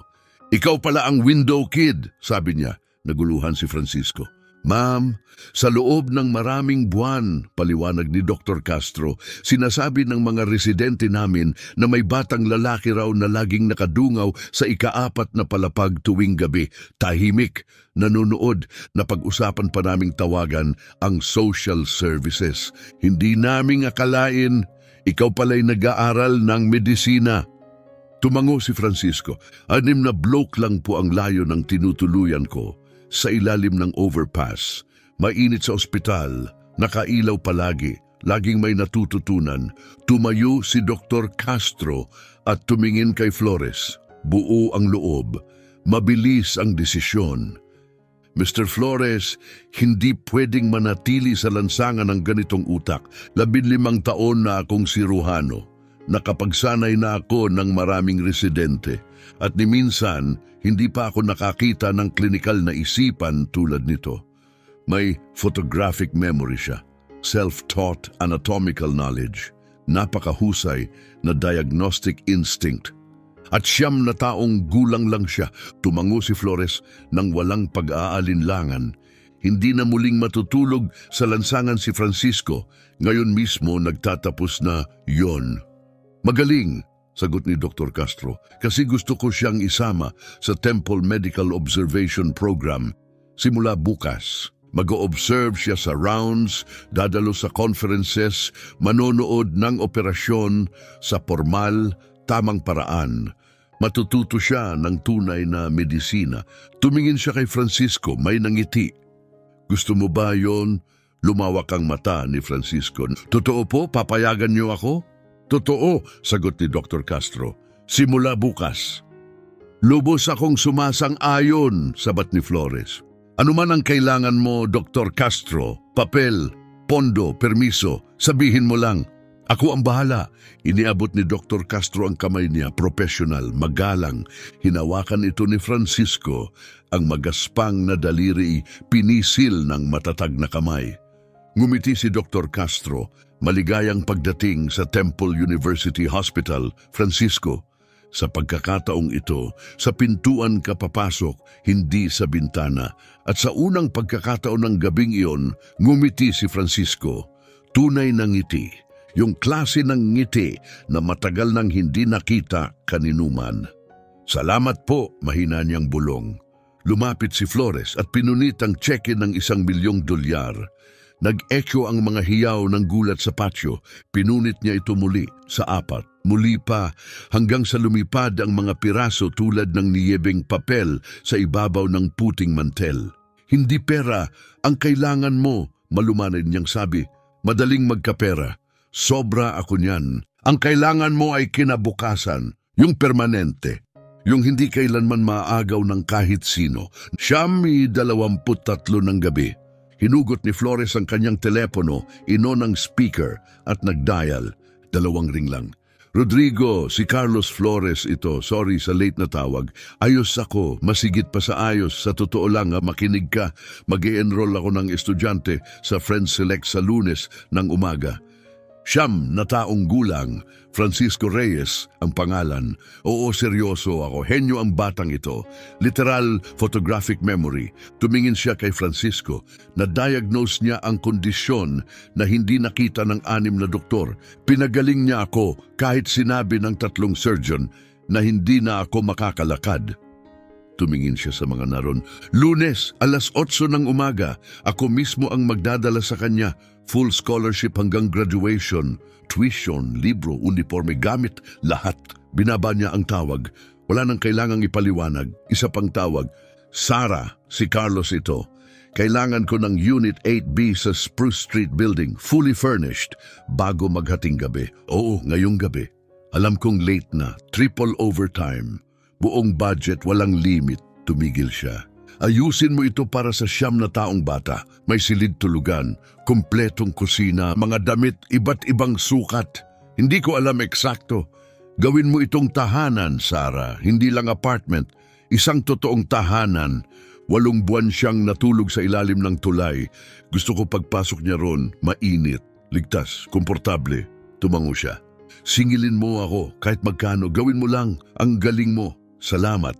S1: Ikaw pala ang window kid, sabi niya. Naguluhan si Francisco. Ma'am, sa loob ng maraming buwan, paliwanag ni Dr. Castro, sinasabi ng mga residente namin na may batang lalaki raw na laging nakadungaw sa ika-4 na palapag tuwing gabi. Tahimik, nanonood, na pag-usapan pa naming tawagan ang social services. Hindi naming akalain, ikaw pala'y nag-aaral ng medisina. Tumango si Francisco. 6 na bloke lang po ang layo ng tinutuluyan ko. Sa ilalim ng overpass, mainit sa ospital, nakailaw palagi, laging may natututunan. Tumayo si Dr. Castro at tumingin kay Flores. Buo ang loob, mabilis ang desisyon. Mr. Flores, hindi pwedeng manatili sa lansangan ng ganitong utak. 15 taon na akong siruhano. Nakapagsanay na ako ng maraming residente. At ni minsan, hindi pa ako nakakita ng klinikal na isipan tulad nito. May photographic memory siya, self-taught anatomical knowledge, napakahusay na diagnostic instinct. At 9 na taong gulang lang siya, tumango si Flores nang walang pag-aalinlangan. Hindi na muling matutulog sa lansangan si Francisco, ngayon mismo nagtatapos na yon. Magaling, sagot ni Dr. Castro, kasi gusto ko siyang isama sa Temple Medical Observation Program. Simula bukas, mag-o-observe siya sa rounds, dadalo sa conferences, manonood ng operasyon sa formal, tamang paraan. Matututo siya ng tunay na medisina. Tumingin siya kay Francisco, may nangiti. Gusto mo ba yon? Lumawak ang mata ni Francisco. Totoo po, papayagan niyo ako? Totoo, sagot ni Dr. Castro. Simula bukas. Lubos akong sumasang-ayon, sabat ni Flores. Ano man ang kailangan mo, Dr. Castro, papel, pondo, permiso, sabihin mo lang. Ako ang bahala. Iniabot ni Dr. Castro ang kamay niya, professional, magalang. Hinawakan ito ni Francisco, ang magaspang na daliri, pinisil ng matatag na kamay. Ngumiti si Dr. Castro, maligayang pagdating sa Temple University Hospital, Francisco. Sa pagkakataong ito, sa pintuan ka papasok, hindi sa bintana. At sa unang pagkakataon ng gabing iyon, ngumiti si Francisco. Tunay na ngiti, yung klase ng ngiti na matagal nang hindi nakita kaninuman. Salamat po, mahina niyang bulong. Lumapit si Flores at pinunit ang tseke ng $1,000,000. Nag-echo ang mga hiyaw ng gulat sa patio. Pinunit niya ito muli sa 4. Muli pa hanggang sa lumipad ang mga piraso tulad ng niyebeng papel sa ibabaw ng puting mantel. Hindi pera ang kailangan mo, malumanay niyang sabi. Madaling magkapera. Sobra ako niyan. Ang kailangan mo ay kinabukasan, yung permanente. Yung hindi kailanman maagaw ng kahit sino. 23 ng gabi. Hinugot ni Flores ang kanyang telepono, inon ang speaker at nagdial. 2 ring lang. Rodrigo, si Carlos Flores ito. Sorry sa late na tawag. Ayos ako, masigit pa sa ayos. Sa totoo lang, makinig ka. Mag-e-enroll ako ng estudyante sa Friends Select sa Lunes ng umaga. 9 na taong gulang, Francisco Reyes ang pangalan. Oo, seryoso ako. Henyo ang batang ito. Literal photographic memory. Tumingin siya kay Francisco. Na-diagnose niya ang kondisyon na hindi nakita ng 6 na doktor. Pinagaling niya ako kahit sinabi ng 3 surgeon na hindi na ako makakalakad. Tumingin siya sa mga naron. Lunes, 8:00 ng umaga. Ako mismo ang magdadala sa kanya. Full scholarship hanggang graduation. Tuition, libro, uniforme, gamit, lahat. Binaba niya ang tawag. Wala nang kailangang ipaliwanag. Isa pang tawag. Sarah, si Carlos ito. Kailangan ko ng Unit 8B sa Spruce Street Building, fully furnished, bago maghating gabi. Oo, ngayong gabi. Alam kong late na, triple overtime. Buong budget, walang limit. Tumigil siya. Ayusin mo ito para sa 9 na taong bata. May silid tulugan, kumpletong kusina, mga damit, iba't ibang sukat. Hindi ko alam eksakto. Gawin mo itong tahanan, Sarah. Hindi lang apartment. Isang totoong tahanan. 8 buwan siyang natulog sa ilalim ng tulay. Gusto ko pagpasok niya ron, mainit, ligtas, komportable. Tumango siya. Singilin mo ako, kahit magkano, gawin mo lang. Ang galing mo. Salamat.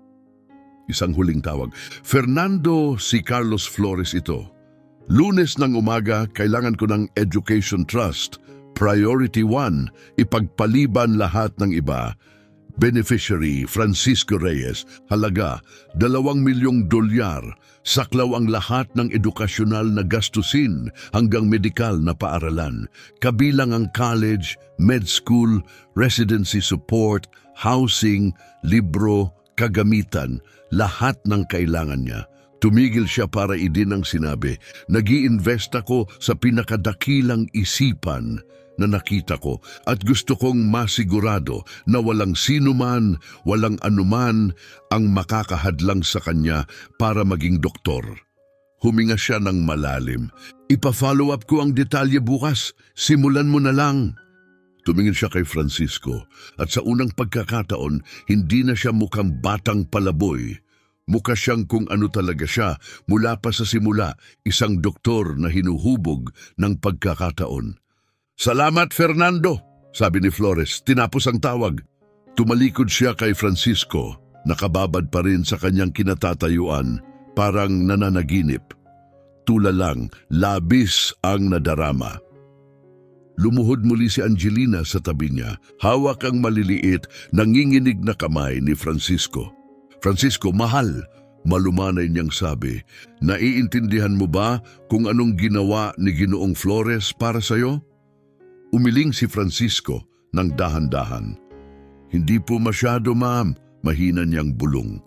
S1: Isang huling tawag. Fernando, si Carlos Flores ito. Lunes ng umaga, kailangan ko ng Education Trust. Priority 1, ipagpaliban lahat ng iba. Beneficiary, Francisco Reyes. Halaga, $2,000,000. Saklaw ang lahat ng edukasyonal na gastusin hanggang medikal na paaralan. Kabilang ang college, med school, residency support, housing, libro, kagamitan, lahat ng kailangan niya. Tumigil siya para idin ang sinabi, nag-i-invest ako sa pinakadakilang isipan na nakita ko at gusto kong masigurado na walang sinuman, walang anuman ang makakahadlang sa kanya para maging doktor. Huminga siya ng malalim. Ipa-follow up ko ang detalye bukas. Simulan mo na lang. Tumingin siya kay Francisco at sa unang pagkakataon, hindi na siya mukhang batang palaboy. Mukha siyang kung ano talaga siya mula pa sa simula, isang doktor na hinuhubog ng pagkakataon. Salamat, Fernando, sabi ni Flores, tinapos ang tawag. Tumalikod siya kay Francisco, nakababad pa rin sa kanyang kinatatayuan, parang nananaginip. Tula lang, labis ang nadarama. Lumuhod muli si Angelina sa tabi niya, hawak ang maliliit, nanginginig na kamay ni Francisco. Francisco, mahal, malumanay niyang sabi, naiintindihan mo ba kung anong ginawa ni Ginoong Flores para sa'yo? Umiling si Francisco ng dahan-dahan. Hindi po masyado, ma'am, mahina niyang bulong.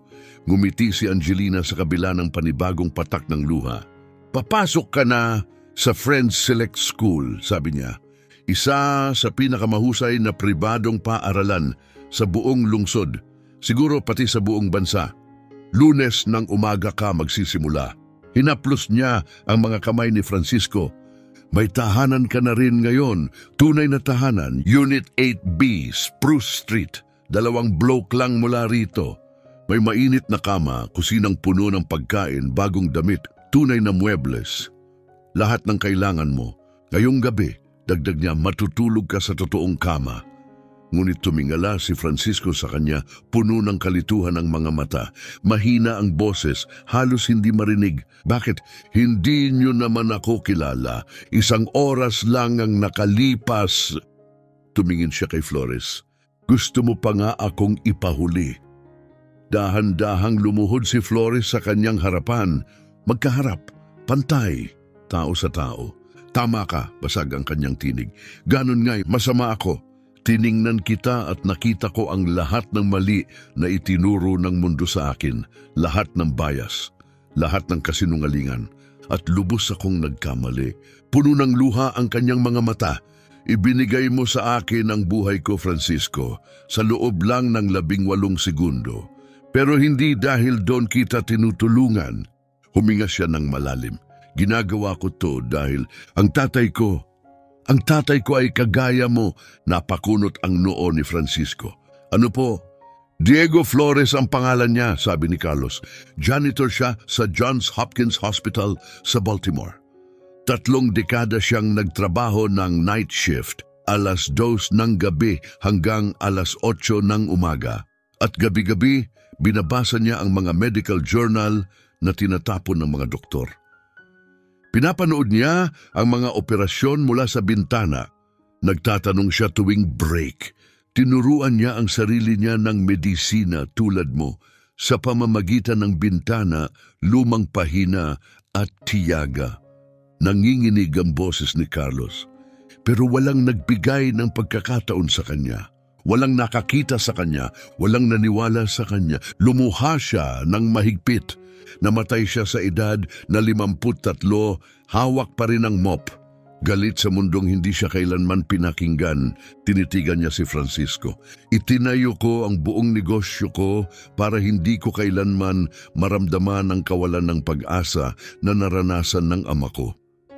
S1: Ngumiti si Angelina sa kabila ng panibagong patak ng luha. Papasok ka na sa Friends Select School, sabi niya. Isa sa pinakamahusay na pribadong paaralan sa buong lungsod, siguro pati sa buong bansa. Lunes ng umaga ka magsisimula. Hinaplos niya ang mga kamay ni Francisco. May tahanan ka na rin ngayon, tunay na tahanan, Unit 8B, Spruce Street. 2 block lang mula rito. May mainit na kama, kusinang puno ng pagkain, bagong damit, tunay na muebles. Lahat ng kailangan mo. Ngayong gabi, dagdag niya, matutulog ka sa totoong kama. Ngunit tumingala si Francisco sa kanya, puno ng kalituhan ang mga mata. Mahina ang boses, halos hindi marinig. Bakit? Hindi niyo naman ako kilala. 1 oras lang ang nakalipas. Tumingin siya kay Flores. Gusto mo pa nga akong ipahuli. Dahan-dahang lumuhod si Flores sa kanyang harapan. Magkaharap, pantay, tao sa tao. Tama ka, basag ang kanyang tinig. Ganon nga'y masama ako. Tiningnan kita at nakita ko ang lahat ng mali na itinuro ng mundo sa akin. Lahat ng bias, lahat ng kasinungalingan. At lubos akong nagkamali. Puno ng luha ang kanyang mga mata. Ibinigay mo sa akin ang buhay ko, Francisco, sa loob lang ng 18 segundo. Pero hindi dahil doon kita tinutulungan. Huminga siya ng malalim. Ginagawa ko to dahil ang tatay ko ay kagaya mo. Napakunot ang noo ni Francisco. Ano po? Diego Flores ang pangalan niya, sabi ni Carlos. Janitor siya sa Johns Hopkins Hospital sa Baltimore. 3 dekada siyang nagtrabaho ng night shift, 2:00 ng gabi hanggang 8:00 ng umaga. At gabi-gabi, binabasa niya ang mga medical journal na tinatapon ng mga doktor. Pinapanood niya ang mga operasyon mula sa bintana. Nagtatanong siya tuwing break. Tinuruan niya ang sarili niya ng medisina tulad mo sa pamamagitan ng bintana, lumang pahina at tiyaga. Nanginginig ang boses ni Carlos, pero walang nagbigay ng pagkakataon sa kanya. Walang nakakita sa kanya, walang naniwala sa kanya. Lumuha siya ng mahigpit. Namatay siya sa edad na 53, hawak pa rin ang mop. Galit sa mundong hindi siya kailanman pinakinggan, tinitigan niya si Francisco. Itinayo ko ang buong negosyo ko para hindi ko kailanman maramdaman ang kawalan ng pag-asa na naranasan ng ama ko.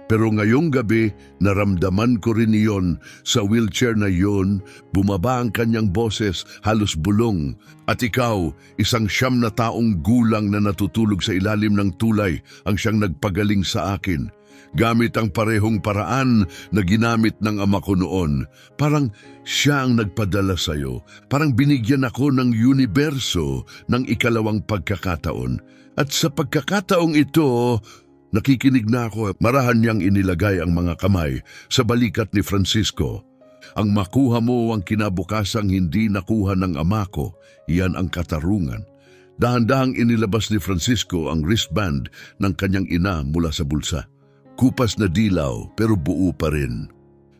S1: Pero ngayong gabi, naramdaman ko rin iyon. Sa wheelchair na iyon, bumaba ang kanyang boses, halos bulong. At ikaw, 100 na taong gulang na natutulog sa ilalim ng tulay, ang siyang nagpagaling sa akin. Gamit ang parehong paraan na ginamit ng ama ko noon. Parang siya ang nagpadala sa'yo. Parang binigyan ako ng universo ng 2 pagkakataon. At sa pagkakataong ito, nakikinig na ako. Marahan niyang inilagay ang mga kamay sa balikat ni Francisco. Ang makuha mo ang kinabukasang hindi nakuha ng ama ko, iyan ang katarungan. Dahan-dahang inilabas ni Francisco ang wristband ng kanyang ina mula sa bulsa. Kupas na dilaw pero buo pa rin.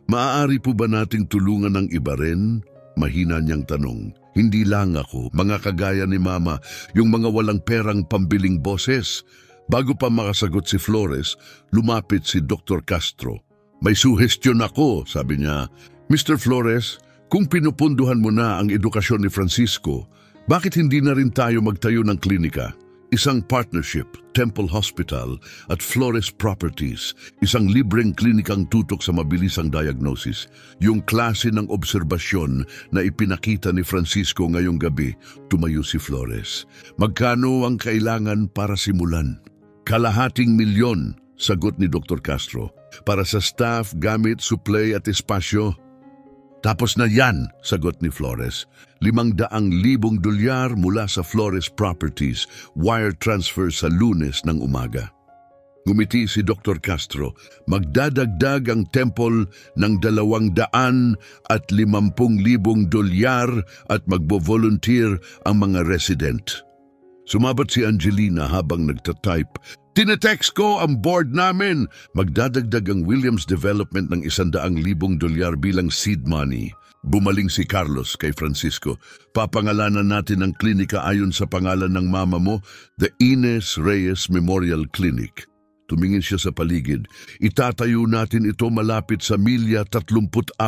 S1: Maaari po ba nating tulungan ng iba rin? Mahina niyang tanong. Hindi lang ako, mga kagaya ni Mama, yung mga walang perang pambiling boses. Bago pa makasagot si Flores, lumapit si Dr. Castro. May suhestyon ako, sabi niya. Mr. Flores, kung pinupunduhan mo na ang edukasyon ni Francisco, bakit hindi na rin tayo magtayo ng klinika? Isang partnership, Temple Hospital at Flores Properties, isang libreng klinikang tutok sa mabilisang diagnosis. Yung klase ng obserbasyon na ipinakita ni Francisco ngayong gabi, tumayo si Flores. Magkano ang kailangan para simulan? 250,000, sagot ni Dr. Castro. Para sa staff, gamit, supply at espasyo. Tapos na yan, sagot ni Flores. 500,000 dolyar mula sa Flores Properties, wire transfer sa Lunes ng umaga. Ngumiti si Dr. Castro. Magdadagdag ang temple ng 250,000 dolyar at magbo-volunteer ang mga resident. Sumabat si Angelina habang nagtatype. Tinetext ko ang board namin. Magdadagdag ang Williams Development ng 100,000 dolyar bilang seed money. Bumaling si Carlos kay Francisco. Papangalanan natin ang klinika ayon sa pangalan ng mama mo, the Ines Reyes Memorial Clinic. Tumingin siya sa paligid. Itatayo natin ito malapit sa Milya 34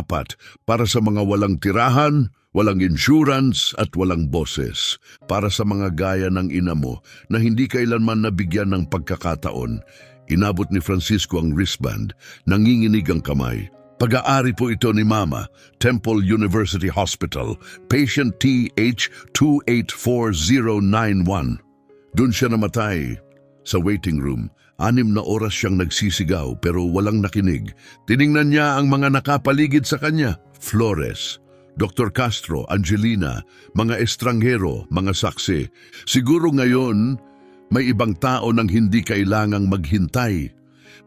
S1: para sa mga walang tirahan, walang insurance at walang boses. Para sa mga gaya ng ina mo na hindi kailanman nabigyan ng pagkakataon. Inabot ni Francisco ang wristband. Nanginginig ang kamay. Pag-aari po ito ni Mama, Temple University Hospital, patient TH284091. Doon siya namatay sa waiting room. 6 na oras siyang nagsisigaw pero walang nakinig. Tiningnan niya ang mga nakapaligid sa kanya. Flores, Dr. Castro, Angelina, mga estranghero, mga saksi. Siguro ngayon may ibang tao nang hindi kailangang maghintay.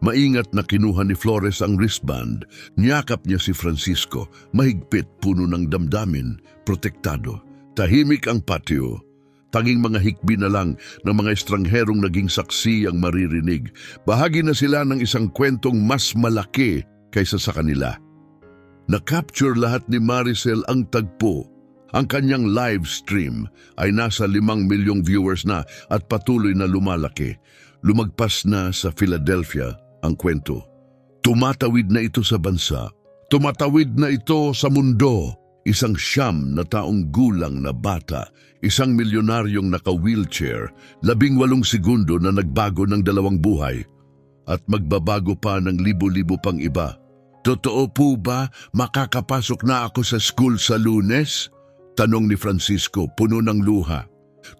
S1: Maingat na kinuha ni Flores ang wristband. Niyakap niya si Francisco. Mahigpit, puno ng damdamin, protektado. Tahimik ang patio. Tanging mga hikbi na lang ng mga estrangherong naging saksi ang maririnig. Bahagi na sila ng isang kwentong mas malaki kaysa sa kanila. Na-capture lahat ni Maricel ang tagpo. Ang kanyang live stream ay nasa 5 milyong viewers na at patuloy na lumalaki. Lumagpas na sa Philadelphia ang kwento. Tumatawid na ito sa bansa. Tumatawid na ito sa mundo. Isang 9 na taong gulang na bata, isang milyonaryong naka-wheelchair, 18 segundo na nagbago ng 2 buhay at magbabago pa ng libo-libo pang iba. Totoo po ba makakapasok na ako sa school sa Lunes? Tanong ni Francisco, puno ng luha.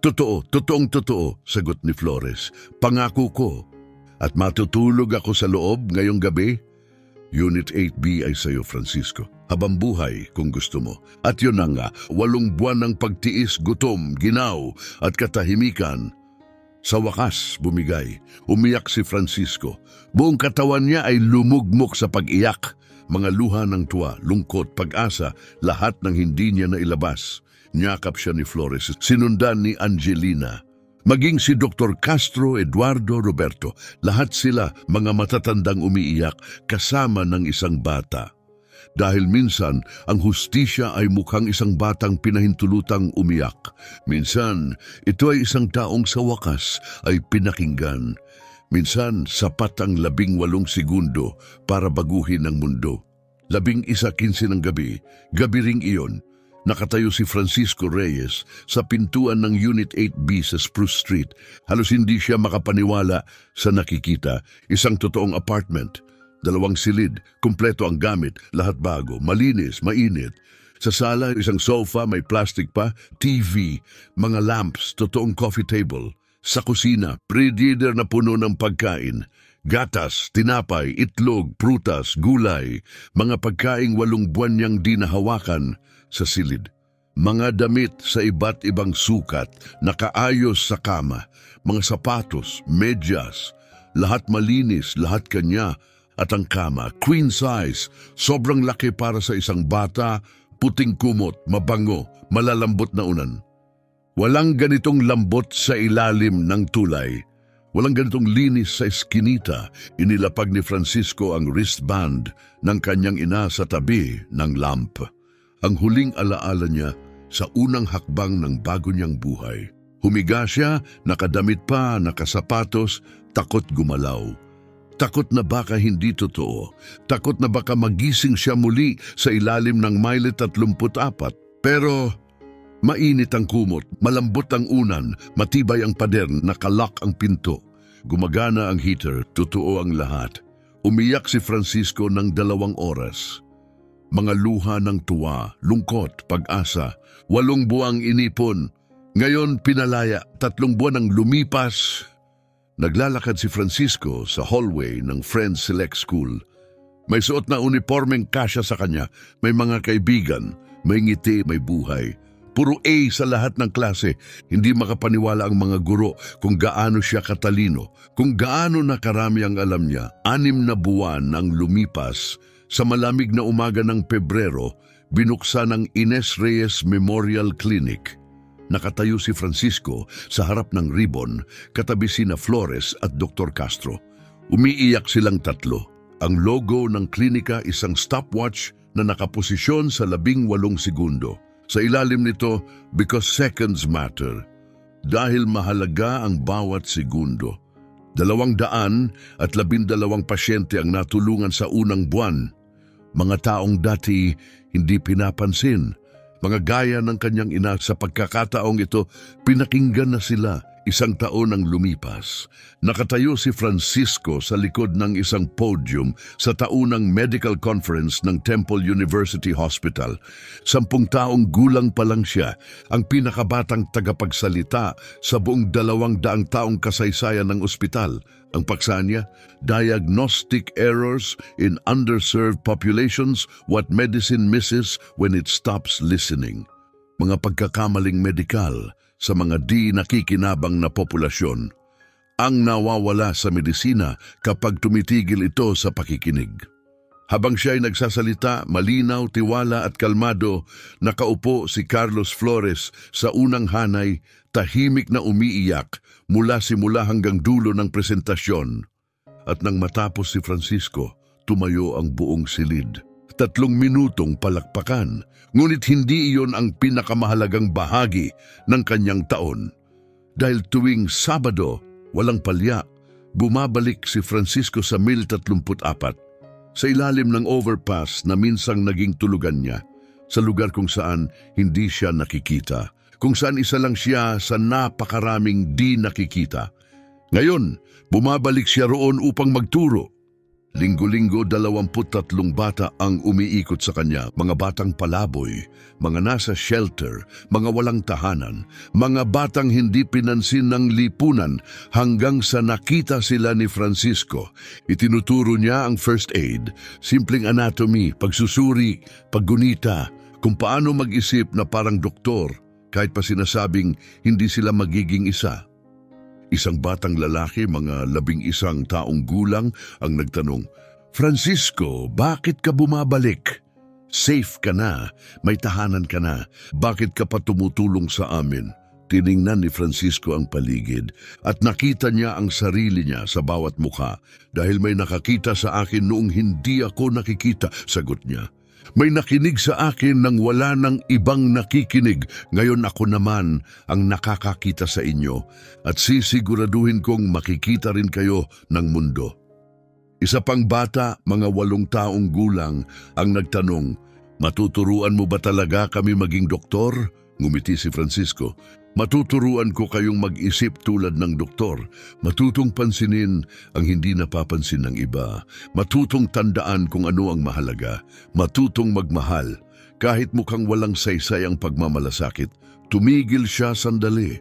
S1: Totoo, totoong-totoo, sagot ni Flores. Pangako ko. At matutulog ako sa loob ngayong gabi? Unit 8B ay sa'yo, Francisco. Habang buhay kung gusto mo. At yun na nga, 8 buwan ng pagtiis, gutom, ginaw at katahimikan. Sa wakas, bumigay. Umiyak si Francisco. Buong katawan niya ay lumugmok sa pag-iyak. Mga luha ng tuwa, lungkot, pag-asa, lahat ng hindi niya nailabas. Niyakap siya ni Flores, sinundan ni Angelina. Maging si Dr. Castro, Eduardo, Roberto, lahat sila mga matatandang umiiyak kasama ng isang bata. Dahil minsan, ang hustisya ay mukhang isang batang pinahintulutang umiyak. Minsan, ito ay isang taong sa wakas ay pinakinggan. Minsan, sapat ang 18 segundo para baguhin ang mundo. 11:15 ng gabi, gabi ring iyon. Nakatayo si Francisco Reyes sa pintuan ng Unit 8B sa Spruce Street. Halos hindi siya makapaniwala sa nakikita. Isang totoong apartment. 2 silid, kumpleto ang gamit, lahat bago, malinis, mainit. Sa sala, isang sofa, may plastic pa, TV, mga lamps, totoong coffee table. Sa kusina, pre-dinner na puno ng pagkain. Gatas, tinapay, itlog, prutas, gulay. Mga pagkaing 8 buwan niyang di nahawakan. Sa silid, mga damit sa iba't ibang sukat, nakaayos sa kama, mga sapatos, medyas, lahat malinis, lahat kanya, at ang kama, queen size, sobrang laki para sa isang bata, puting kumot, mabango, malalambot na unan. Walang ganitong lambot sa ilalim ng tulay. Walang ganitong linis sa eskinita. Inilapag ni Francisco ang wristband ng kanyang ina sa tabi ng lamp. Ang huling alaala niya sa unang hakbang ng bago niyang buhay. Humiga siya, nakadamit pa, nakasapatos, takot gumalaw. Takot na baka hindi totoo. Takot na baka magising siya muli sa ilalim ng Mile 34. Pero mainit ang kumot, malambot ang unan, matibay ang pader, nakalak ang pinto. Gumagana ang heater, totoo ang lahat. Umiyak si Francisco ng 2 oras. Mga luha ng tuwa, lungkot, pag-asa, 8 buwang inipon. Ngayon pinalaya, 3 buwan ang lumipas. Naglalakad si Francisco sa hallway ng Friends Select School. May suot na uniformeng kasya sa kanya, may mga kaibigan, may ngiti, may buhay. Puro A sa lahat ng klase. Hindi makapaniwala ang mga guro kung gaano siya katalino, kung gaano nakarami ang alam niya. 6 na buwan ang lumipas. Sa malamig na umaga ng Pebrero, binuksan ang Ines Reyes Memorial Clinic. Nakatayo si Francisco sa harap ng ribbon, katabi sina Flores at Dr. Castro. Umiiyak silang tatlo. Ang logo ng klinika isang stopwatch na nakaposisyon sa 18 segundo. Sa ilalim nito, because seconds matter. Dahil mahalaga ang bawat segundo. 212 pasyente ang natulungan sa unang buwan. Mga taong dati hindi pinapansin. Mga gaya ng kanyang ina, sa pagkakataong ito, pinakinggan na sila. 1 taon ang lumipas. Nakatayo si Francisco sa likod ng isang podium sa taunang medical conference ng Temple University Hospital. 10 taong gulang pa lang siya, ang pinakabatang tagapagsalita sa buong 200 taong kasaysayan ng ospital. Ang paksa niya, Diagnostic Errors in Underserved Populations, What Medicine Misses When It Stops Listening. Mga pagkakamaling medikal sa mga di nakikinabang na populasyon, ang nawawala sa medisina kapag tumitigil ito sa pakikinig. Habang siya ay nagsasalita, malinaw, tiwala at kalmado, nakaupo si Carlos Flores sa unang hanay, tahimik na umiiyak mula simula hanggang dulo ng presentasyon. At nang matapos si Francisco, tumayo ang buong silid. 3 minutong palakpakan, ngunit hindi iyon ang pinakamahalagang bahagi ng kanyang taon. Dahil tuwing Sabado, walang palya, bumabalik si Francisco sa 1034, sa ilalim ng overpass na minsang naging tulugan niya, sa lugar kung saan hindi siya nakikita, kung saan isa lang siya sa napakaraming di nakikita. Ngayon, bumabalik siya roon upang magturo. Linggo-linggo 23 bata ang umiikot sa kanya, mga batang palaboy, mga nasa shelter, mga walang tahanan, mga batang hindi pinansin ng lipunan hanggang sa nakita sila ni Francisco. Itinuturo niya ang first aid, simpleng anatomy, pagsusuri, paggunita, kung paano mag-isip na parang doktor kahit pa sinasabing hindi sila magiging isa. Isang batang lalaki, mga 11 taong gulang, ang nagtanong, "Francisco, bakit ka bumabalik? Safe ka na, may tahanan ka na. Bakit ka pa tumutulong sa amin?" Tiningnan ni Francisco ang paligid at nakita niya ang sarili niya sa bawat mukha. "Dahil may nakakita sa akin noong hindi ako nakikita," sagot niya. "May nakinig sa akin nang wala ng ibang nakikinig. Ngayon ako naman ang nakakakita sa inyo at sisiguraduhin kong makikita rin kayo ng mundo." Isa pang bata, mga 8 taong gulang, ang nagtanong, "Matuturuan mo ba talaga kami maging doktor?" Ngumiti si Francisco. "Matuturuan ko kayong mag-isip tulad ng doktor. Matutong pansinin ang hindi napapansin ng iba. Matutong tandaan kung ano ang mahalaga. Matutong magmahal. Kahit mukhang walang saysay ang pagmamalasakit, tumigil siya sandali.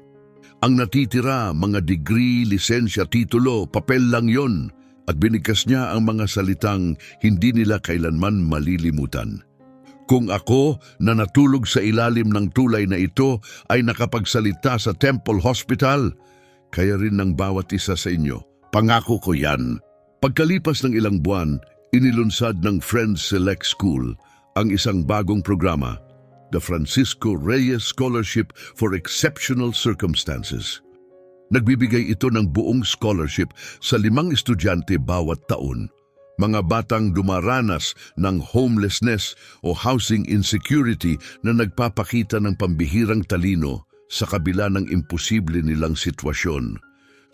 S1: Ang natitira, mga degree, lisensya, titulo, papel lang yon." At binigkas niya ang mga salitang hindi nila kailanman malilimutan. "Kung ako na natulog sa ilalim ng tulay na ito ay nakapagsalita sa Temple Hospital, kaya rin ng bawat isa sa inyo. Pangako ko yan." Pagkalipas ng ilang buwan, inilunsad ng Friends Select School ang isang bagong programa, the Francisco Reyes Scholarship for Exceptional Circumstances. Nagbibigay ito ng buong scholarship sa 5 estudyante bawat taon. Mga batang dumaranas ng homelessness o housing insecurity na nagpapakita ng pambihirang talino sa kabila ng imposible nilang sitwasyon.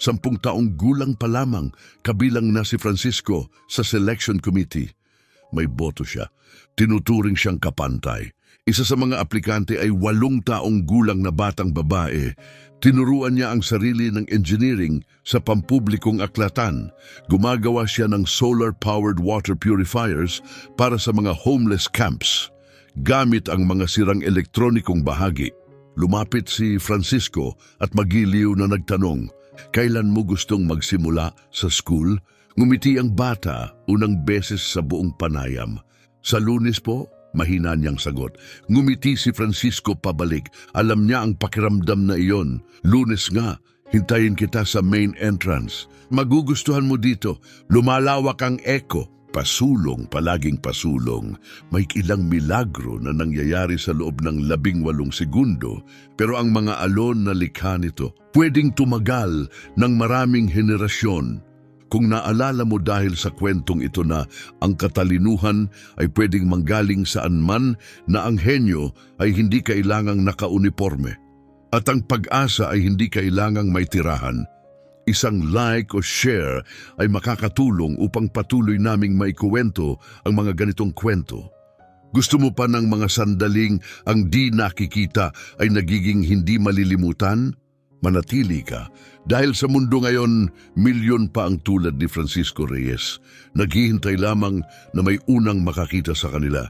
S1: 10 taong gulang pa lamang, kabilang na si Francisco sa selection committee. May boto siya. Tinuturing siyang kapantay. Isa sa mga aplikante ay 8 taong gulang na batang babae. Tinuruan niya ang sarili ng engineering sa pampublikong aklatan. Gumagawa siya ng solar-powered water purifiers para sa mga homeless camps. Gamit ang mga sirang elektronikong bahagi. Lumapit si Francisco at magiliw na nagtanong, "Kailan mo gustong magsimula sa school?" Ngumiti ang bata unang beses sa buong panayam. "Sa Lunes po, Mahina niyang sagot. Ngumiti si Francisco pabalik. Alam niya ang pakiramdam na iyon. Lunes nga, hintayin kita sa main entrance. Magugustuhan mo dito. Lumalawak ang echo. Pasulong, palaging pasulong. May ilang milagro na nangyayari sa loob ng 18 segundo, pero ang mga alon na likha nito pwedeng tumagal ng maraming henerasyon. Kung naalala mo dahil sa kwentong ito na ang katalinuhan ay pwedeng manggaling saan man, na ang henyo ay hindi kailangang nakauniforme. At ang pag-asa ay hindi kailangang may tirahan. Isang like o share ay makakatulong upang patuloy naming maikuwento ang mga ganitong kwento. Gusto mo pa ng mga sandaling ang di nakikita ay nagiging hindi malilimutan? Manatili ka, dahil sa mundo ngayon, milyon pa ang tulad ni Francisco Reyes. Naghihintay lamang na may unang makakita sa kanila.